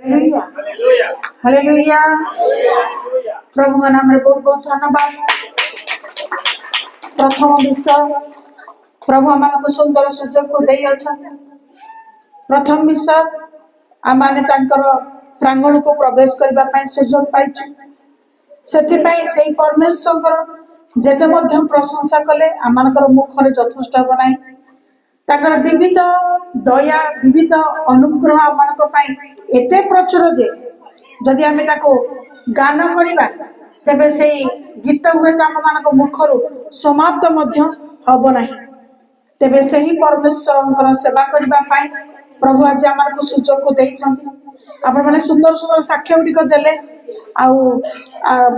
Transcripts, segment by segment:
Hallelujah hallelujah प्रभु का नाम रे बहुत बहुत धन्यवाद। प्रथम विषय प्रभु आमको सुंदर सुजोग को दे अच्छा। प्रथम विषय आम माने प्रांगण को प्रवेश करने सुजोग पाई से परमेश्वर जेते प्रशंसा कले आम मुखर यथेष्ट हम ना ताकर विविध दया विविध अनुग्रह आम एते प्रचुर जे जदि आम गान करवा तेबे से गीत हुए तो आम मान मुखर समाप्त हम ना तेबे से ही परमेश्वर सेवा करने प्रभु आज आम को सुजोग को देते आपण मैंने सुंदर सुंदर साक्ष्य गुड़िक देले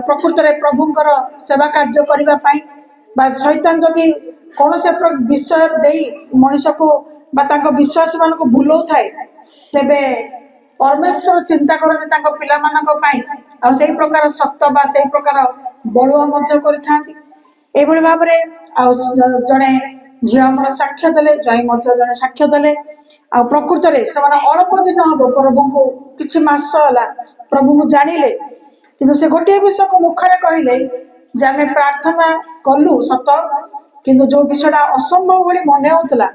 प्रकृत में प्रभुंर सेवा कार्य करने शैतान जदि कौन से विषय दे मनीष को विश्वास मान को भूलौ थाए तेबे परमेश्वर चिंता करते पिला से प्रकार शक्त से प्रकार बलुआ कर भाव जड़े झील साक्ष्य देले जई जड़े साक्ष्य देले आ प्रकृत में से अल्प दिन हम प्रभु को किछि मास है प्रभु को जानिले किंतु से गोटे विषय को मुखरे कहले जे आम प्रार्थना कलु सत किंतु जो विषयटा असंभव भाई मन होता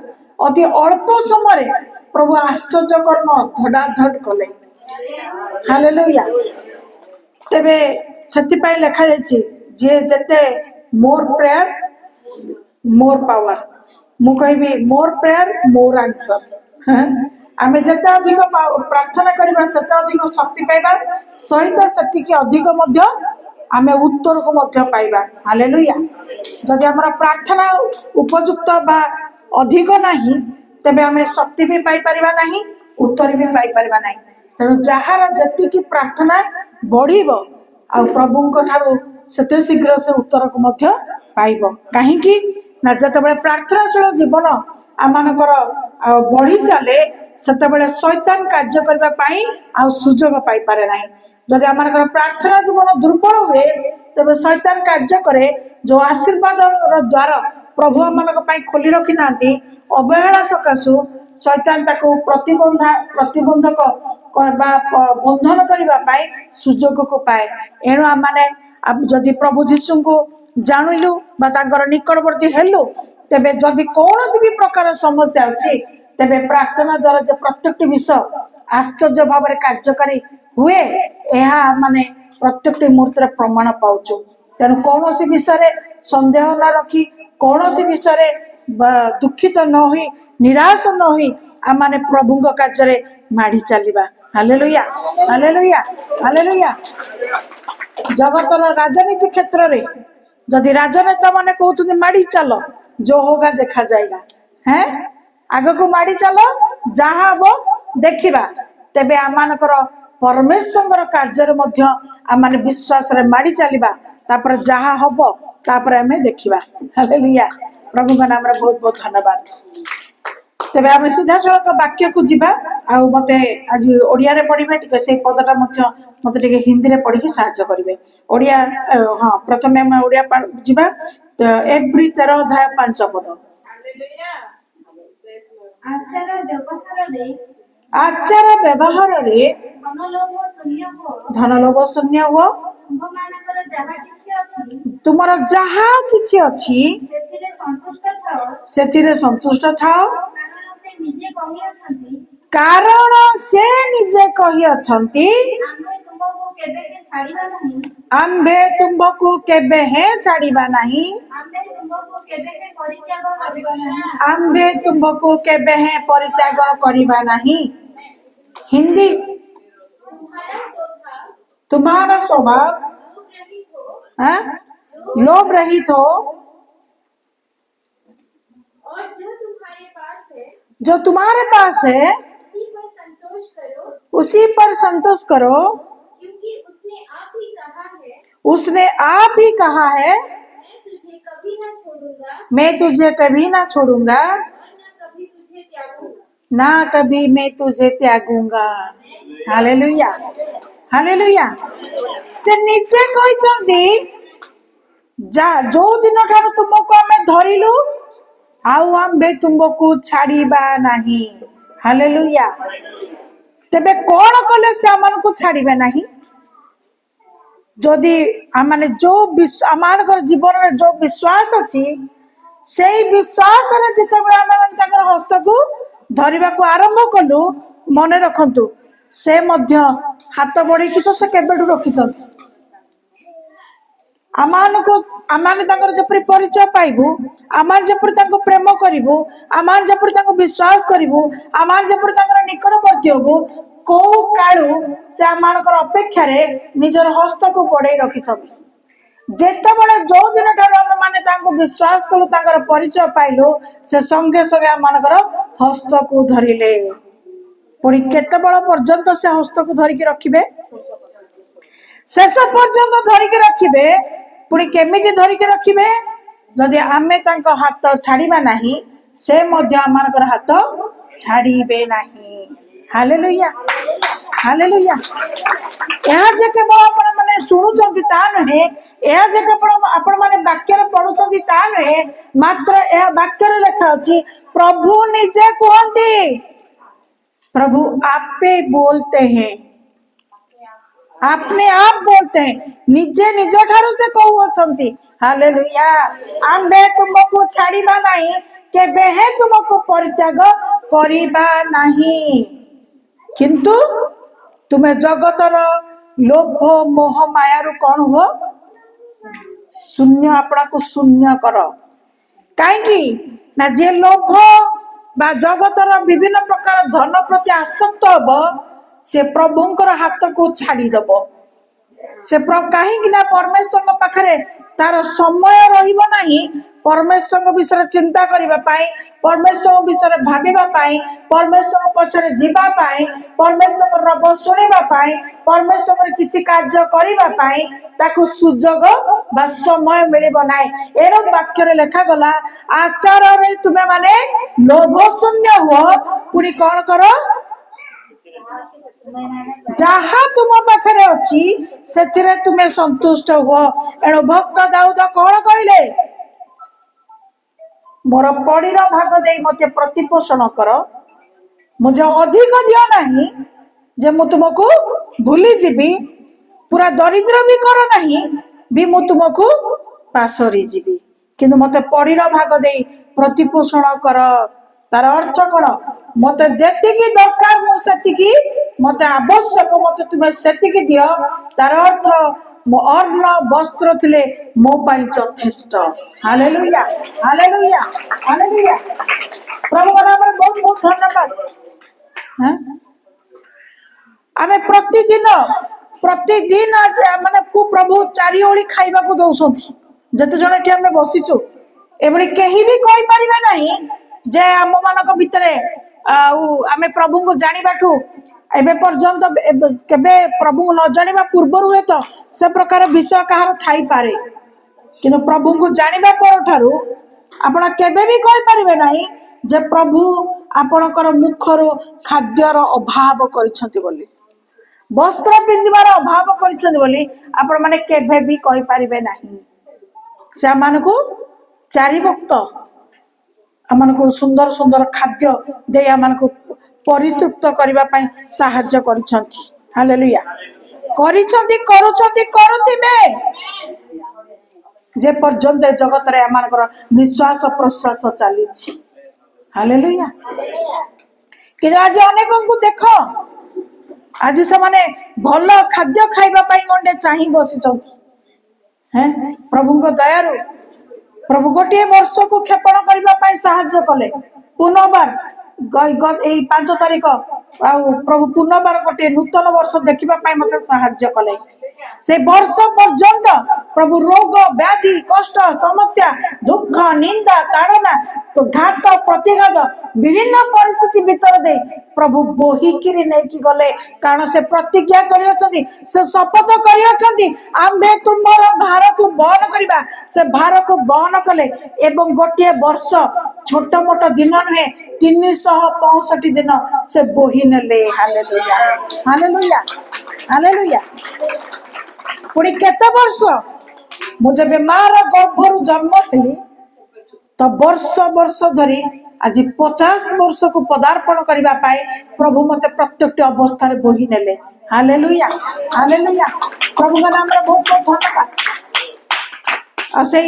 अति अल्प समय प्रभु आश्चर्य कर्म धड़ाधड़ कले हालेलुया तेबे सेतिपाई लिखा जायछि जे जते मोर प्रेयर मोर पावर मु कहबी मोर प्रेयर मोर आंसर आमे जते अधिक प्रार्थना करबा सेते अधिक शक्ति पाइबा सहित सेतिके अधिक मध्य आमे उत्तर को मध्य पाइबा हालेलुया जदि हमर प्रार्थना उपयुक्त बा अधिक नाही तेबे आमे शक्ति भी पाई परिबा नाही उत्तर भी पाई परिबा नाही तेणु जहार जति की प्रार्थना बढ़िबो आ प्रभुंक ठारू सेते शीघ्र से उत्तर को मध्य पाइबो काहे कि ना जतबे प्रार्थनाशील जीवन आमानकर बढ़ी चले सेते बेले शैतान कार्य करबा पाई आ सुजोग पाई पारे नाही जदि आमानकर प्रार्थना जीवन दुर्बल हुए तेबे शैतान कार्य करे जो आशीर्वाद द्वार प्रभु आमानक पाई खोली रखी थांती अवहेला सकाशु शैतान ताको प्रतिबंधक बंधन करबा पाई सुजोग को पाए एणु आम माने जदि प्रभु जीशु को जानिलु बा तांकर निकटवर्ती हेलु तेबे जदि कौन भी प्रकार समस्या अच्छी तेबे प्रार्थना द्वारा जो प्रत्येक विषय आश्चर्य भाव कार्यकारी हुए यह माने प्रत्येक मुहूर्त प्रमाण पाउछु तेणु कौन सी विषय संदेह न रखी कौन सी विषय दुखित न हुई निराश न हुई आम माने प्रभु कार्य माड़ी चलवा हालेलुया हालेलुया हालेलुया जगतर राजनीति क्षेत्र में जदि राजनेता माने कहते माड़ी चलो जो होगा देखा जाएगा हैं आग को माड़ी चलो जहाँ हम देखा तेबे आमानकर परमेश्वर कार्य आम विश्वास रे माड़ी चलवा तापर जहाँ हम तापर आम देखा हालेलुया प्रभु का नाम रे बहुत बहुत धन्यवाद तेबे आम सीधा सड़क वाक्य को जीवा आउ मते आज ओडिया रे पढ़िबे टिके से पदटा मते टिके हिंदी रे पढ़ी सहायता करिवे ओडिया हां प्रथमे हम ओडिया जीवा तो एवरी 13 अध्याय 5 पद आचार व्यवहार रे धनलोभ शून्य हो तुमर जहा किछि अछि सेतिरे संतुष्ट थाओ कारण से निजे कहि अछंती आम्भे तुमको केबे हे छाड़ीबा नहीं आम्भे तुमको केबे हे परित्याग करिबा नहीं हिंदी तुम्हारा स्वभाव लोभ रहित हो जो तुम्हारे पास है उसी पर संतोष करो क्योंकि उसने आप ही कहा है मैं तुझे कभी ना छोड़ूंगा ना कभी मैं तुझे त्यागूंगा हालेलुया हालेलुया से निजे कहते जा जो दिन ठार तुमको आमे धरिलु आउ आम्भे तुमको छाड़ीबा नहीं हालेलुया तेबे कौन कले से आम को छाड़े ना जदि आम जो आम जीवन में जो विश्वास अच्छी से विश्वास जिते आम हस्त को धरने को आरंभ कलु मन रखु से हाथ बढ़ी तो से केबेठू रखी आम जपरी परिचय पाइबू आम जपरी प्रेम करूँ आम जपरी विश्वास करूँ आम जपरी निकटवर्ती हबू कौ कालू से आम अपेक्षा निजर हस्त को बढ़े रखी जिते बड़े जो दिन ठार आम विश्वास कलु परिचय पाइलु से संगे संगे आम हस्त को धरिले पुणी केते बड़ पर्यंत से हस्त को धरिकी रखिबे शेष पर्यंत धरिकी रखिबे पुणी केमिति धरिकी रखिबे जदि आमे तांको हाथ छाड़िबा नाही से मध्य आमानकर हाथ छाड़िबे नाही हालेलुया हालेलुया यह जे केवल आपण माने सुनुचंती ता नहे यह जे केवल आपण माने वाक्य रे पढुचंती ता नहे मात्र यह वाक्य रे लिखा अछि प्रभु निजे कहंती प्रभु आपे बोलते हैं अपने आप बोलते हैं निजे निज ठारू से कहउछंती हालेलुया आम्बे तुमको छाड़ीबा नहीं केबे हे तुमको परित्याग करिबा नहीं किंतु तुम्हें जगतर लोभ मोह मायारू कौन हो शून्य अपना को शून्य कर कहीं ना जे लोभ बा जगतर विभिन्न प्रकार धन प्रति आसक्त हम से प्रभुंकर हाथ को छाड़ीदब से कहीं परमेश्वर पाखरे तार समय रहिबो नहीं परमेश्वर विषय चिंता करबा पाई परमेश्वर विषय भाबिबा पाई परमेश्वर पछरे जीवा पाई परमेश्वर रब सुनिबा पाई परमेश्वर किछि कार्य करबा पाई ताकु सुजोग बा समय मिलिबो नाही एरो वाक्य रे लेखा गला आचार रे तुमे माने लोभ शून्य हो पुनी कोन करो जहा तुम पाखरे अछि सेथिरे तुमे संतुष्ट हो एणो भक्त दाऊद कोन कहले मोर पड़ीर भाग दे मते प्रतिपोषण कर मुझे अधिक दियो नहीं जे मु तुमको भूली जीवी पूरा दरिद्र भी कर नहीं भी मु तुमको पासरी जीवी किंतु मते पड़ीर भाग दे प्रतिपोषण कर तार अर्थ कौन मत जेतिकी दरकार मु सेतिकी मते आवश्यक मते तुमे सेतिकी दियो तार अर्थ मो अन्न वस्त्र थिले मो पाई यथेष्ट हालेलुया हालेलुया हालेलुया प्रभु का नाम रे बहुत बहुत धन्यवाद हैं आमे प्रतिदिन आज माने को प्रभु चारि ओळी खाइबा को दउसंती जते जने कि आमे बसिचु एबडी केही भी कहि परिबे नाही जे आम मानक भितरे आमे प्रभु को जानिबाठू एबे पर्यंत केबे प्रभु को न जानिबा पूर्वरु हे तो से प्रकार विषय कहार थाई पारे किंतु प्रभु को जानिबा पर ठारू आपण केबे भी कहि परिबे नाही जे प्रभु आपणकर मुखरो खाद्यर अभाव करिसंती बोली वस्त्र पिंदिबार अभाव करिसंती बोली आपण माने केबे भी कहि परिबे नाही से मानको चारि भक्त आमन को सुंदर सुंदर खाद्य दे आमन को परितृप्त करबा पई सहाय्य करिसंती हालेलुया करिसंती करूसंती करूथिबे जे पर्यंत जगत रे आमनकर निश्वास प्रश्वास चलीछि हालेलुया कि आज अनेक को देखो आज से माने भल खाद्य खाइबा पई गंडे चाहि बसिसंती हैं प्रभु को दयारु प्रभु गोटे वर्ष को क्षेपण करने साहाय्य कले पुनर्बार 5 तारिख प्रभु पुनर्बार गोटे नूतन वर्ष देखा मत साहाय्य कले से वर्ष पर्यंत प्रभु रोग व्याधि कष्ट समस्या दुख निंदा ताड़ना घात प्रतिघात विभिन्न परिस्थिति भीतर दे प्रभु बोहिकी नहीं गले कारण से प्रतिज्ञा करियछंती से शपथ करियछंती आम्भे तुमर भार को बहन करिबा से भार को बहन कले एवं गोटे वर्ष छोट मोट दिन नुहे 365 दिन से बोही नेले हालेलुया हालेलुया हालेलुया पुणी केते वर्ष मुझे मार गर्भरु जन्म थी तो वर्ष वर्ष धरी आज 50 वर्ष को पदार्पण करने प्रभु मते प्रत्येक अवस्था बोही नेले। हालेलुया हालेलुया प्रभु का नाम बहुत बहुत धन्यवाद। से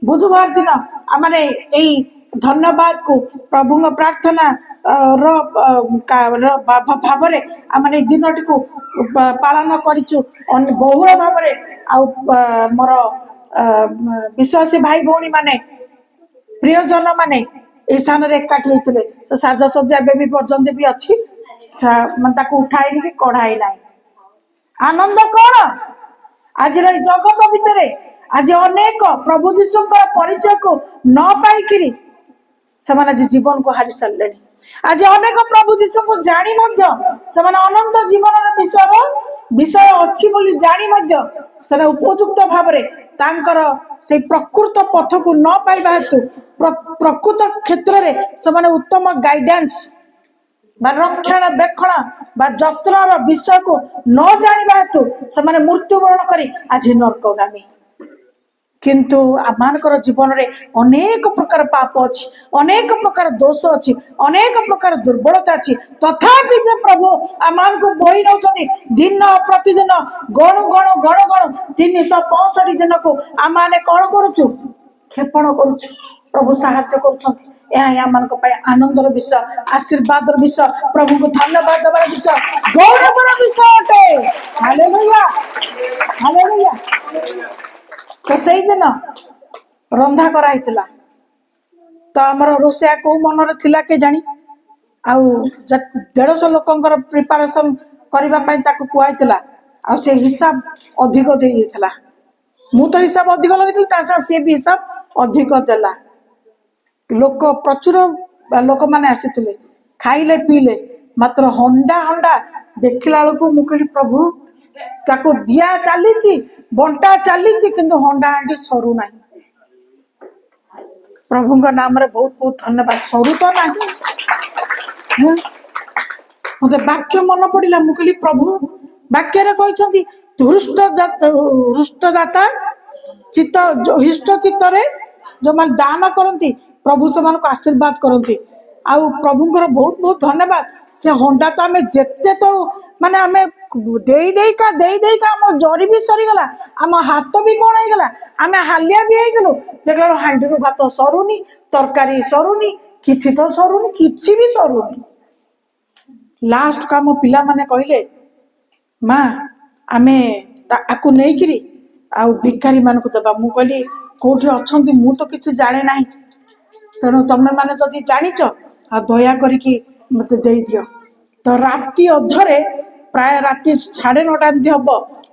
बुधवार दिन आमने यही धन्यवाद को प्रभु प्रार्थना भाव आमने दिन को पालन करिचु बहुल भाव मोर विश्वासी भाई भौणी माने प्रियजन माने ए स्थान रे एकाठी होते साजसज्जा एवं भी पर्यंत भी अच्छी उठाई कि कढ़ाई ना आनंद कौन आज जगत भितर आज अनेक प्रभु जीशु परिचय को न पाई आज जीवन को हारी सारे। आज अनेक प्रभु जीशु को जानी अनंत जीवन विषय अच्छी बोली जानी उपयुक्त भाव से प्रकृत पथ को न पाइबा हेतु प्रकृत क्षेत्र में उत्तम गाइडेंस रक्षणाबेक्षण जत्नर विषय को न जानिबा हेतु से मृत्युवरण करी आज नरकगामी। किंतु आमानकर जीवन रे अनेक प्रकार पाप अच्छी अनेक प्रकार दोष अच्छी अनेक प्रकार दुर्बलता अच्छी तथापि जे प्रभु आमान को बोही नौ दिन प्रतिदिन गणु गणु गणु गणु 365 दिन को आमाने कौन करुचु क्षेपण करुचु प्रभु साहाय्य कर आनंदर विषय आशीर्वाद विषय प्रभु को धन्यवाद देवार विषय गौरवर विषय अटे। Hallelujah hallelujah. तो सही दिन रंधा कराई तो आमर रोषिया को मन थिला के जानी आउ 150 लोकंकर प्रिपरेशन करने कहला आ से हिसाब अधिक दे देला मु तो हिसाब अधिक लगे सी भी हिसाब अधिक देला लोक प्रचुर लोक मैंने आसी खाइले पीले मात्र हंडा हंडा देखला बेलू मुझे प्रभु ताको दिया चली बंटा चली किंतु हंडा हांडी सरू ना प्रभु नाम रे बहुत बहुत धन्यवाद सरू तो ना मत वाक्य मन पड़ा मुझे प्रभु वाक्य कहते हृष्टदाता चित्त हिष्ट चित्त जो मान दान करती प्रभु से आशीर्वाद करती आउ प्रभुंकर बहुत बहुत धन्यवाद से हंडा तो आम जिते तो माने आमे दे आम जरी भी सरीगला आम हाथ भी कौन होगा आम हालिया भी हो देखला हांडी भात सरुनी तरकारी सरुनी किछि तो सरुनी किछि भी सरुनी लास्ट का मो पिला माने कहले माँ आमे आकु नहीं किरी आ भिखारी मान को दबा मु कहली कोठी अछंती मु तो किछि जाने नाही तेणु तमे माने जदि जानिच आ दया करिकी मते देई दियो। तो राति अधरे प्राय राति 9:30 एमती हम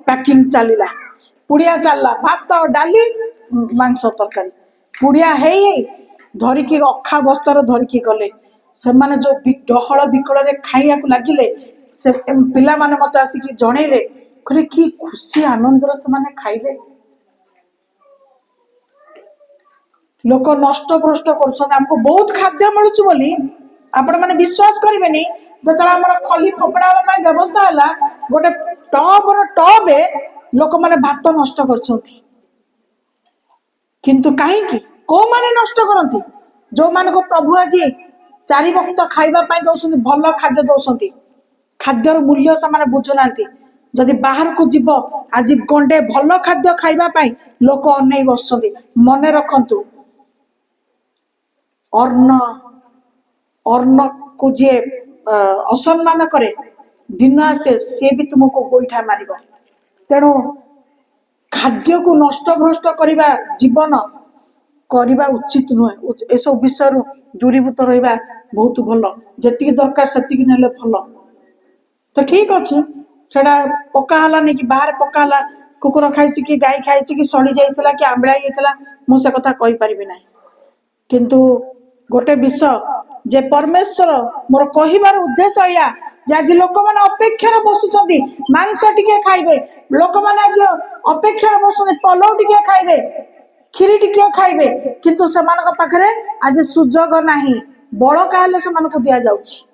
पैकिंग चलला पुड़िया चलला भात डाली मांस तरकारी पुड़िया धरिकी अखा बस्तर धरिकी गले से माने जो डहल विकल खाइया लगिले से पिला माने मत आसिकी जनइले कहले कि खुशी आनंदर से माने खाइले लोक नष्ट भ्रष्ट करमको बहुत खाद्य मिलूँ बोली आपण मैंने विश्वास करेंगे जो खली फोपड़ा व्यवस्था है गोटे टबर टबे लोक मैंने भात नष्ट किंतु कहीं को माने नष्ट करती जो मान को प्रभु आज 4 वक्त खाइबा दौरान भल खाद्य दौरान खाद्यर मूल्य से बुझुना जदि बाहर को जीव आज गंडे भल खाद्य खाइबा लोक अनै बस मन रखु अर्ण अर्ण को जी असम्मान करे दिन आसे सी भी तुमको गोईठा मार तेणु खाद्य को नष्ट भ्रष्ट करवा जीवन करवा उचित नुहे एसब विषय दूरीभूत रहा बहुत भल जी दरकार से भल तो ठीक अच्छे सेटा पकाला नहीं कि बाहर पकाला कुकुर खाई कि गाई खाई कि सड़ी जाइए कि आंबड़ा जाइए मुझे कथा कही पारि ना किंतु गोटे विषय जे परमेश्वर मोर कहिबार उद्देश्य या आज लोक मैंने अपेक्षा बसुंट मांस टिके खाइबे लोक मैंने आज अपेक्षा बसुंट पलौ टिके खाइबे खीरी टिके खाइबे किंतु सेमानक पाखरे आज सुजोग नाही बड़ कहले से मानको दिया जाउछि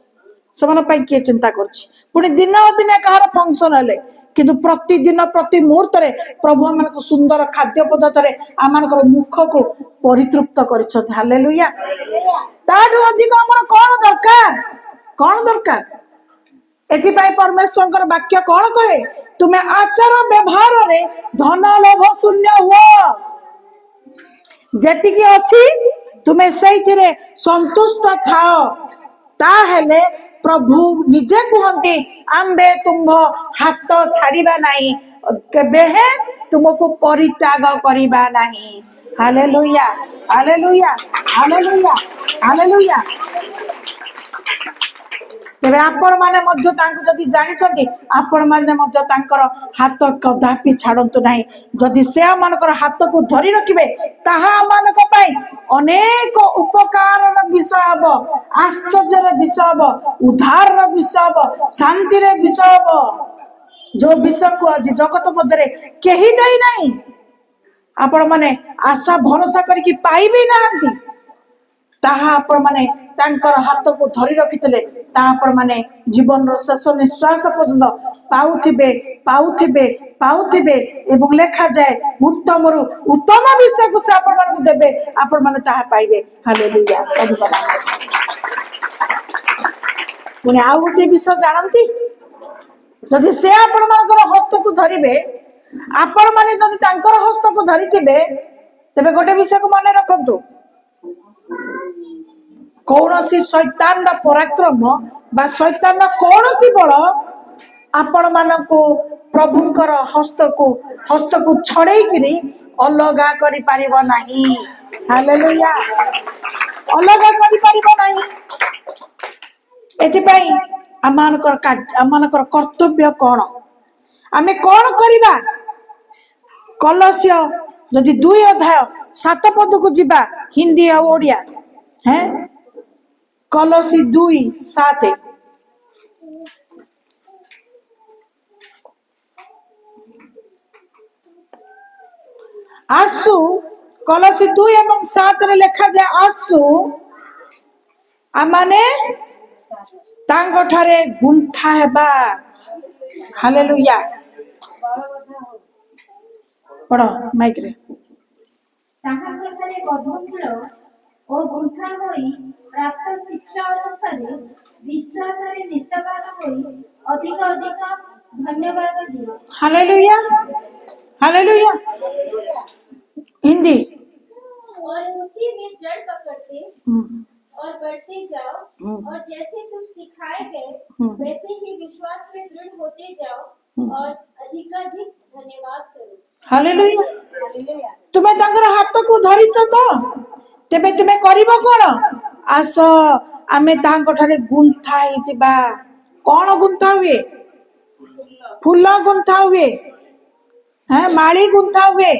सेमान पई के चिंता करछि पुनी दिन दिन कहार फंक्शन हेले किंतु प्रतिदिन प्रति मुहूर्त प्रभु आम सुंदर खाद्य पदार्थ आम मुख को परितृप्त कर। हालेलुया। ताठू अधिक आमर कौन दरकार, कौन दरकार? एथिपाई परमेश्वर वाक्य कौन कहे, तुम्हें आचार व्यवहार रे धन लोभ शून्य हुआ, जेतिकी अच्छी तुम्हें से संतुष्ट थाओ। ताहेले प्रभु निजे कहते आंबे तुम हाथ छाड़िबा नहीं, केबे है तुमको परित्याग करिबा नहीं। Hallelujah, hallelujah, hallelujah, hallelujah. तेरे आपण माने मध्य तांको जदि जानिछन्ति आपण माने मध्य तांकर हाथ कदापि छाड़ंतु नाही। जदि से मानकर हाथ को धरि रखिबे ताहा मानक पई अनेक उपकारर विषय हबो, आश्चर्यर विषय हबो, उद्धारर विषय हबो, शांतिर विषय हबो, जो विषय को आज जगत मध्यरे केही देई नाही। आपण माने आशा भरोसा करके पाइबे नाहंती, ताहा आपण माने तांकर हाथ को धरि रखितले तापर माने जीवन रो शेष निश्वास पर्यंत पाउथिबे पाउथिबे पाउथिबे एवं लेखा जाए उत्तम रु उत्तम विषय को से आपण मानक देबे, आपण माने ताहा पाइबे। हालेलुया। पुणे आउ गोटे विषय जानती, जदि से आपण मानकर हस्त को धरिबे, आपण माने जदि तांकर हस्त को धरिथिबे, तबे गोटे विषय को माने रखंतु, कौन सी शैतान पराक्रम बा शैतान कौन सी बल आपण मानक प्रभुंकर हस्त को छड़े किरी अलगा करि परिबो नाही। हालेलुया। अलगा करि परिबो नाही। एथि पई आमानकर कर्तव्य कौन, आमे कौन करिबा? कलस्य जदि 2 अध्याय 7 पद को जिबा हिंदी आ ओडिया हैं, कलसी 2:7 आसु, कलसी 2 एवं 7 रे लेखा जाए आसु आमाने तांगो ठारे गुंथा हेबा। हालेलुया। पढ़ो माइक रे। ताहा प्रकारे बद्धमूल ओ गुंथा होई प्राप्त शिक्षा अनुसारे विश्वास रे निष्ठावान होई अधिक अधिक धन्यवाद दियो। Hallelujah, hallelujah. हिंदी। और उसी में जड़ पकड़ते और बढ़ते जाओ, और जैसे तुम सिखाए गए वैसे ही विश्वास में दृढ़ होते जाओ और अधिकाधिक धन्यवाद करो। हालेलुया। हालेलुया। तुम्हें तांकर हाथ को धरिଛ तो तेबे तुम्हें करिबो कोन? आस आमे तांको ठारे गुंथा हे जिबा। कोन गुंथा हुए? फूल गुंथा हुए, हैं माली गुंथा हुए,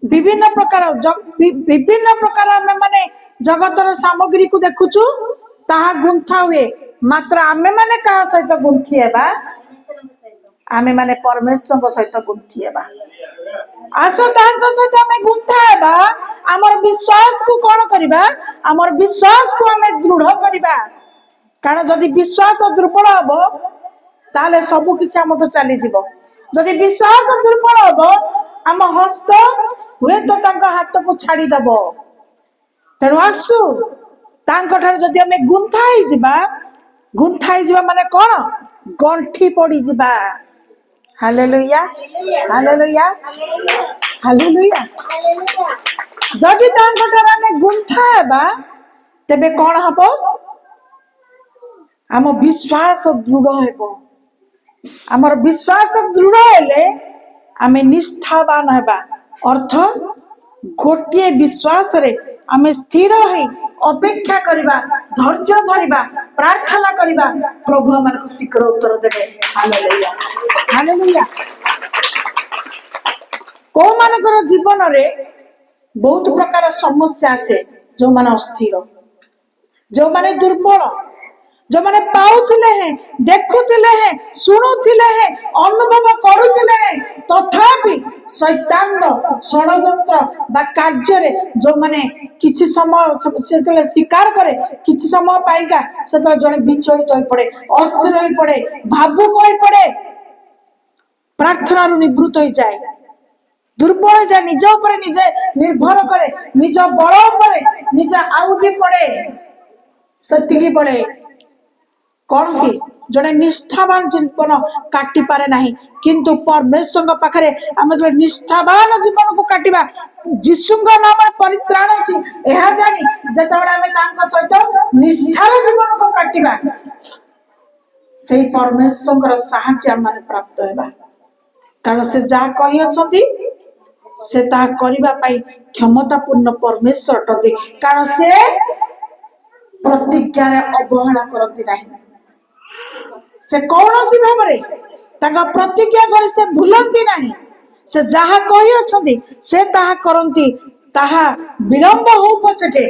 विभिन्न प्रकार आमे माने जगतर सामग्री को देखुछु ताहा गुंथा हुए, मात्र आमे माने का सहित गुंथि हेबा, आमे माने परमेश्वर सहित गुंथि हेबा। आसो तांको सहित आमे गुंथा हेबा, हमर विश्वास को कोन करिबा? हमर विश्वास को आमे दृढ़ करिबा। कारण जदि विश्वास दुर्बल हबो ताले सब किछि हमटो चली जिवो। जदि विश्वास दुर्बल हबो आम हस्त हुए तो तांका हाथ को छाड़ी दबो। तेणु आसु तांको ठारे जदि आमे गुंथा ही जिबा माने कोन? गंठी पड़ी जिबा। Hallelujah, hallelujah, hallelujah. जदि तांको ठारे आमे गुंथा हेबा तेबे कोन हबो? आम विश्वास दृढ़ हेबो। आमर विश्वास दृढ़ हेले आमे निष्ठावान हेबा, अर्थ गोटे विश्वास रे आमे स्थिर है अपेक्षा करिबा, धैर्य धरिबा, प्रार्थना करिबा, प्रभु हमर शीघ्र उत्तर देबे। Hallelujah, hallelujah. को मानकर जीवन रे बहुत प्रकार समस्या आसे, जो माने अस्थिर, जो माने दुर्बल, जो माने पाउथिले हैं देखुथिले हैं शुणुथिले हैं अनुभव करुथिले हैं तथापि शैतान षड़यंत्र बा कार्य जो माने किछि समय से स्वीकार करे किछि समय पाइका से जड़े विचलित हो पड़े अस्थिर हो पड़े भावुक हो पड़े प्रार्थना निवृत्त हो जाए दुर्बल हो जाए निज ऊपर निजे निर्भर करे निज बल ऊपर निज आउजी पड़े सेतिकी बड़े कौन कि जड़े निष्ठावान जीवन काटी पारे नहीं किंतु परमेश्वर पाखरे आम जो निष्ठावान जीवन को काटिबा जीशु नाम परित्राण अछि एहा जानी जतबेले आमे तांको सहित निष्ठार जीवन को काटिबा सेही परमेश्वर साहाय्य आम प्राप्त हेबा कारण से जहा कहि अछंती से ता करिबा पाई क्षमतापूर्ण परमेश्वर टते कारण से प्रतिज्ञा रे अवहेला करती नहीं से कौन सी भाव प्रतिज्ञा कर से भूलती नहीं से जहा कही अछंती से ताहा करंती ताहा विलंब हो पछके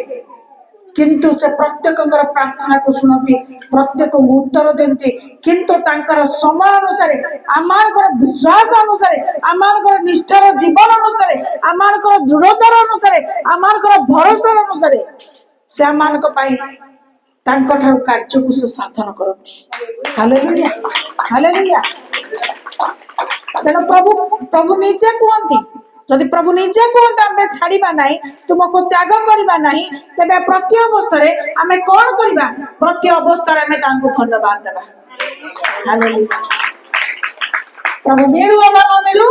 किंतु से प्रत्येक प्रार्थना को सुनती प्रत्येक को उत्तर देती किंतु तांकर समय अनुसार आमार विश्वास अनुसार आमार निष्ठार जीवन अनुसार आमार दृढ़तार अनुसार आमार भरोसा अनुसार से आमार कार्य को से साधन करती हालेलुया हालेलुया तेणु प्रभु प्रभु निजे कहती जदि प्रभु निजे कहते आम छाड़ा ना तुमको त्याग करवा ना तेरे प्रति अवस्था आम कौन करवा प्रति अवस्था धन्यवाद देवा हालेलुया प्रभु मिलू अबा न मिलू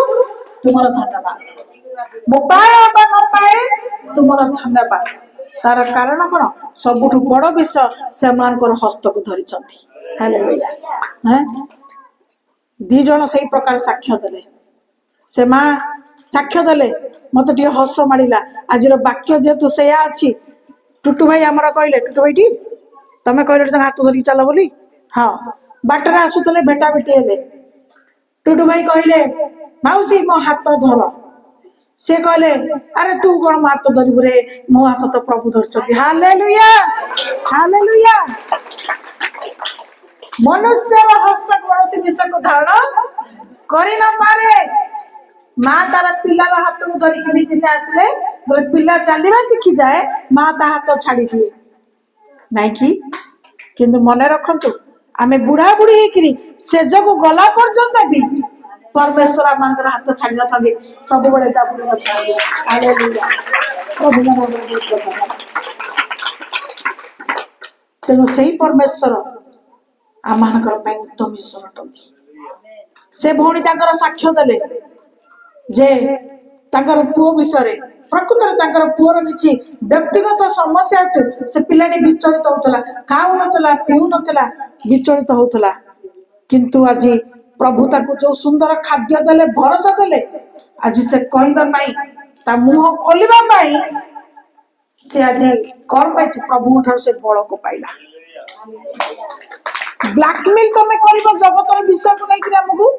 तुम धन्यवाद मो पाए अबा न पाए तुम धन्यवाद तार कारण कौन सबुठ बड़ विषय से हस्त को धरी हालेलुया हैं दी जन से प्रकार साक्ष्य देले से माँ साक्ष्य देले मत टे हस माड़ा आज वाक्य जेहेतु से अच्छी टुटू भाई आमर कहले टुटू भाई तमें कहले हाथ धरिक चल बोली हाँ बाटर आसुले भेटा भेटी हेले टुटू भाई कहले माउसी मो हाथ धर से कहले अरे तू कौन मो हाथ धरबू रे मो हाथ तो प्रभु धरछथि हालेलुया हालेलुया मनुष्य हस्त कौन विषय को धारण करि न पारे माँ तार पिलार हाथ को धरिक दिन आसले पिला चलवा शिखी जाए माँ ता हाथ छाड़ी दिए नाई कि किंतु मन रखु आमे बुढ़ा बुढ़ी होकरी सेज को गला पर्यंत भी परमेश्वर आम हाथ छाड़ी न था सब बड़े जाबुड़ी तेणु से परमेश्वर आम उत्तम ईश्वर अटंती से भौणी साक्ष्य देले जे तांकर पुओ विषय प्रकृत पुओर किसी व्यक्तिगत समस्या हेतु से पिलाटी विचलित होता खाऊ नला पीऊ नला विचलित होता किंतु आज प्रभु ताकू जो सुंदर खाद्य देले भरोसा देले आज से कहवा मुह खोलवा से आज कौन पाई प्रभु ठार से बल को पाइला ब्लैकमेल तुम कर जगतर विषय को लेकर आमको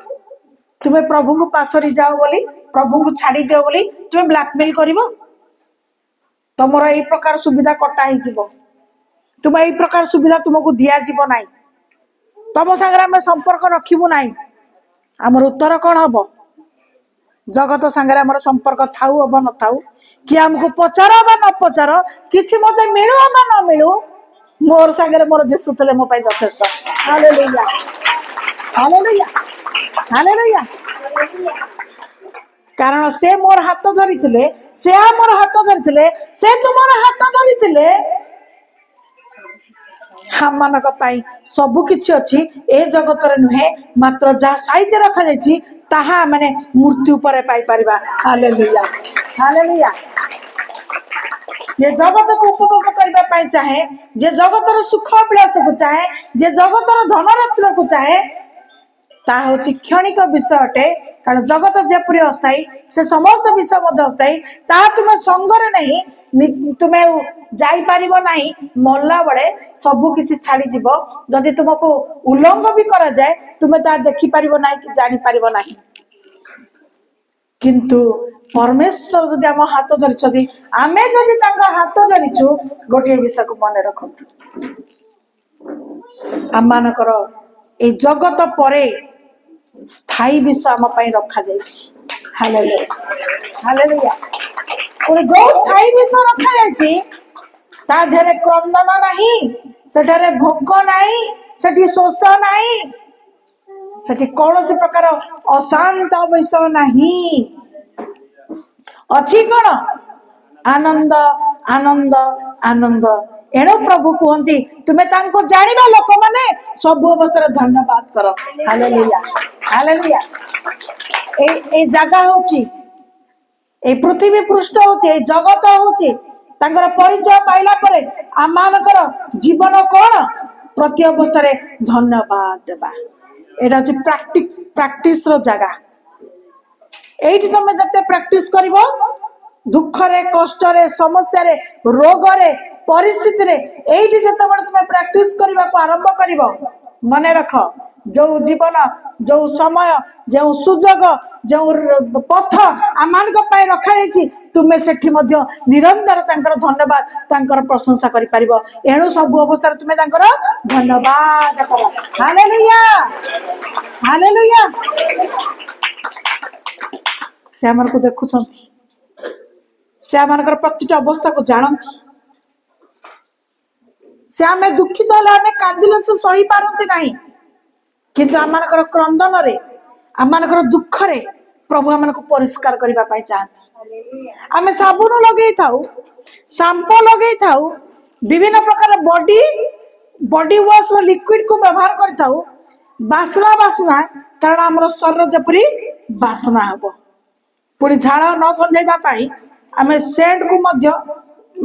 तुम्हें प्रभु को पासरी जाओ बोली प्रभु को छाड़ी दियो बोली तुम्हें ब्लैकमेल कर तुमर यही प्रकार सुविधा कटा हो तुम यही प्रकार सुविधा तुमको दिज्व ना तुम सागर आम संपर्क रखबू ना आमर उत्तर कौन हम जगत सांगे आमर संपर्क थाऊ अब न थाऊ कि आमको पचार बा न पचार किसी मत मिलू बा न मिलू मोर सांगे मोर जीशु थे मो यथेष्ट हालेलुया हालेलुया हालेलुया कारण से मोर हाथ धरी से मोर हाथ धरी से तुम हाथ धरी हम मानक सबु किछि अछि ए जगतर नुहे मात्र जहाँ साइड रखा जाइछि ताहा माने मृत्यु पर पाई परिबा हालेलुया हालेलुया जे जगत को उपभोग करबा पाई चाहे जे जगतर सुख विलास को चाहे जे जगतर धन रत्न को चाहे ता होछि क्षणिक विषय अटे कारण जगत जेपरि अस्थायी से समस्त विषय मध्य अस्थायी ता तुम संगरे नहीं तुम्हें जाई पारिबो नहीं मरला बड़े सबु किछि छाड़ी जीवो जदि तुमको उल्लंघ भी करा जाए तुम्हें ता देखि पारिबो नहीं कि जानि पारिबो नहीं किंतु परमेश्वर जदि आम हाथ धरिछथि आमे जदि तांका हाथ धरिछु गोटे विषय को मन रखंतु आमानकर ए जगत परे स्थायी विषय आम रखा जाइछि। Hallelujah hallelujah. और जो स्थायी विषय रखा जाइछि ता देहरे क्रंदन नहीं, सेठारे भोग नहीं, सेठी शोष नहीं, सेठी कौन सी प्रकार अशांत विषय नहीं, अच्छी कौन आनंद आनंद आनंद। एणु प्रभु कहती तुम्हें तांको जानिबा लोक माने सब अवस्था धन्यवाद कर। Hallelujah hallelujah. ए जगह होची, ए पृथ्वी पृष्ठ होची, ए जगत होची तांकर परिचय पाइला परे आमानकर जीवन कौन प्रति अवस्था धन्यवाद देबा। एटा होची प्रैक्टिस रो जगह। एठी तुम जते प्रैक्टिस करिवो दुख रे कष्ट रे समस्या रे रोग रे परिस्थिति रे एठी जते बड़ तुम प्रैक्टिस करबा को आरंभ करिवो मने रख जो जीवन जो समय जो सुजोग जो पथ आमान को पाई रखा जायछि तुमे सेठी मध्य निरंतर तांकर धन्यवाद तांकर प्रशंसा करि परिबो। एणु सब अवस्था तुमे तांकर धन्यवाद करो। Hallelujah hallelujah. से आमर को देखुछंती, से आमर प्रतिटा अवस्था को जानती, से आमे दुखित हले आमे कांदिले से सही पारंती नहीं, किंतु आमर क्रंदन रे आमर दुख रे प्रभु आमन को परिष्कार करबा पाई चाहती। आमे साबुन लगे थाउ, शैम्पू लगे थाउ, विभिन्न प्रकार बॉडी वॉश लिक्विड को व्यवहार करि थाउ, बासना बासना कारण आमर शरीर जपरी बासना हबो। पुणी झाड़ न गंधेबा पाई आमे सेंट को मध्य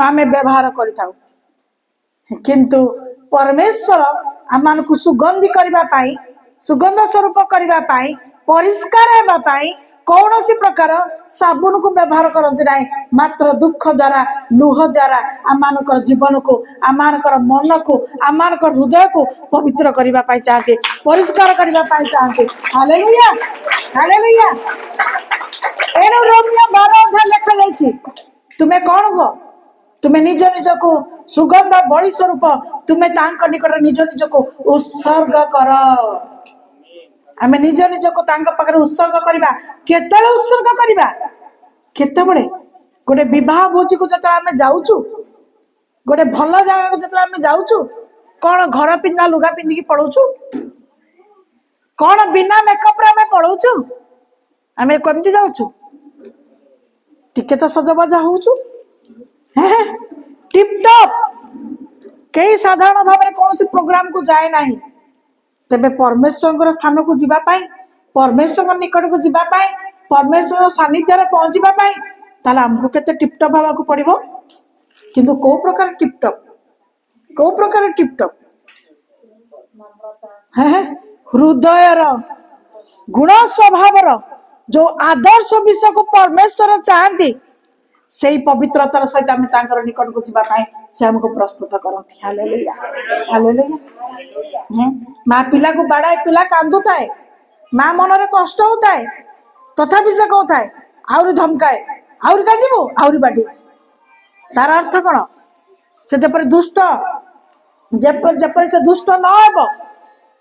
आमे व्यवहार करि थाउ, किंतु परमेश्वर आमान को सुगंधी करबा पाई सुगंध स्वरूप करबा पाई परिष्कार हेबा पाई कौन सी प्रकार साबुन को व्यवहार करते ना, मात्र दुख द्वारा लुह द्वारा आमानकर जीवन को आमानकर मन को आमानकर हृदय को पवित्र करबा पाई चाहते, परिष्कार करबा पाई चाहते। Hallelujah hallelujah. एनो रोमियो 12 अध्याय लिखा जायछि तुमे कौन हो, तुमे निज निज को सुगंध बलि स्वरूप तुमे तांक निकट निज निज को उत्सर्ग कर। आमे निज निज को तांक पाखरे उत्सर्ग करबा। केतले उत्सर्ग करबा, केतबेले गोटे विवाह भोजी को जत आमे जाउछु, गोटे भल जगह को जत आमे जाउछु, कोन घर पिंदा लुगा पिंदी की पळौछु, कोन बिना मेकअप रे आमे पळौछु, आमे केमति जाउछु टिके तो सजबाजा होउछु टिप टॉप, कई साधारण भाव में कौन सी प्रोग्राम को जाए नहीं। तेबे परमेश्वर स्थान को जीवा पाई, परमेश्वर निकट को जीवा पाई, परमेश्वर सानिध्य रे पहुंचीबा पाई ताला हमको केते टिपटॉप भावा को पड़िबो। किंतु को प्रकार टिपटॉप, को प्रकार टिपटॉप हृदय रो गुण स्वभाव रो जो आदर्श विषय को परमेश्वर चाहती से पवित्रतार सहित आम तांकर निकट को जीवा पाई से हमको प्रस्तुत करती। Hallelujah hallelujah. माँ पिला को बाड़ाए, पिला कांदु थाए, माँ मन रे कष्ट होता है तथापि से कहता है आउरी धमकाए, आउरी कांदिबो आउरी बाडी। तार अर्थ कौन, से जपर दुष्ट जपर से दुष्ट न हेबो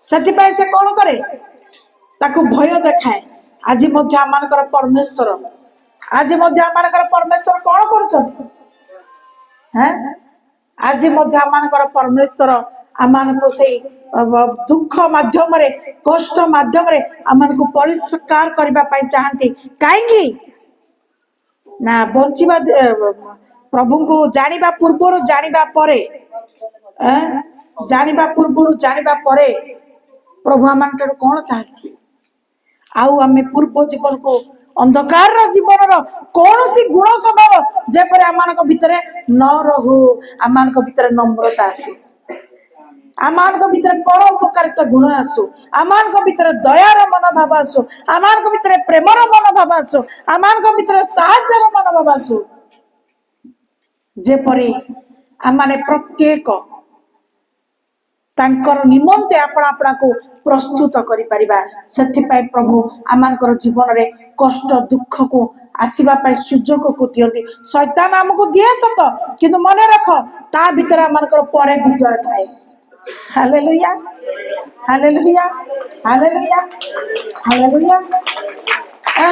सेति से कौन करे ताकू भय देखाए। आज मध्य आमानकर परमेश्वर, आज मध्य आमानकर परमेश्वर कौन करूछंती हैं, आज मध्य आमानकर परमेश्वर आमान को से दुख माध्यम रे कष्ट माध्यम रे आमान को परिष्कार करबा पाई चाहती। काहेकि ना बंचिबा प्रभु को जानिबा पूर्वरु जानिबा परे, जानिबा पूर्वरु जानिबा परे प्रभु आमान ठार कौन चाहती। आउ आमे पूर्व जीवन को अंधकार जीवन कौन सी गुण स्वभाव जेपरि आमानक भितरे न रहू, आमानक भितरे नम्रता आसू, आमानक भितरे परोपकारिता गुण आसू, आमानक भितरे दयार मनोभाव आसू, आमानक भितरे प्रेमर मनोभाव आसू, आमानक भितरे साहाय्यर मनोभाव आसू, जेपरि आमाने प्रत्येक तांकर निमंते आपणा आपणा को प्रस्तुत करि परिबा। सेथिपाई प्रभु आमानकर जीवन रे कष्ट दुख को आसीबा पाई सुजोग को दियंती। शैतान हमको दिए सत, किंतु मने रख ता भीतर आमानकर परे विजय थाए। Hallelujah hallelujah hallelujah hallelujah.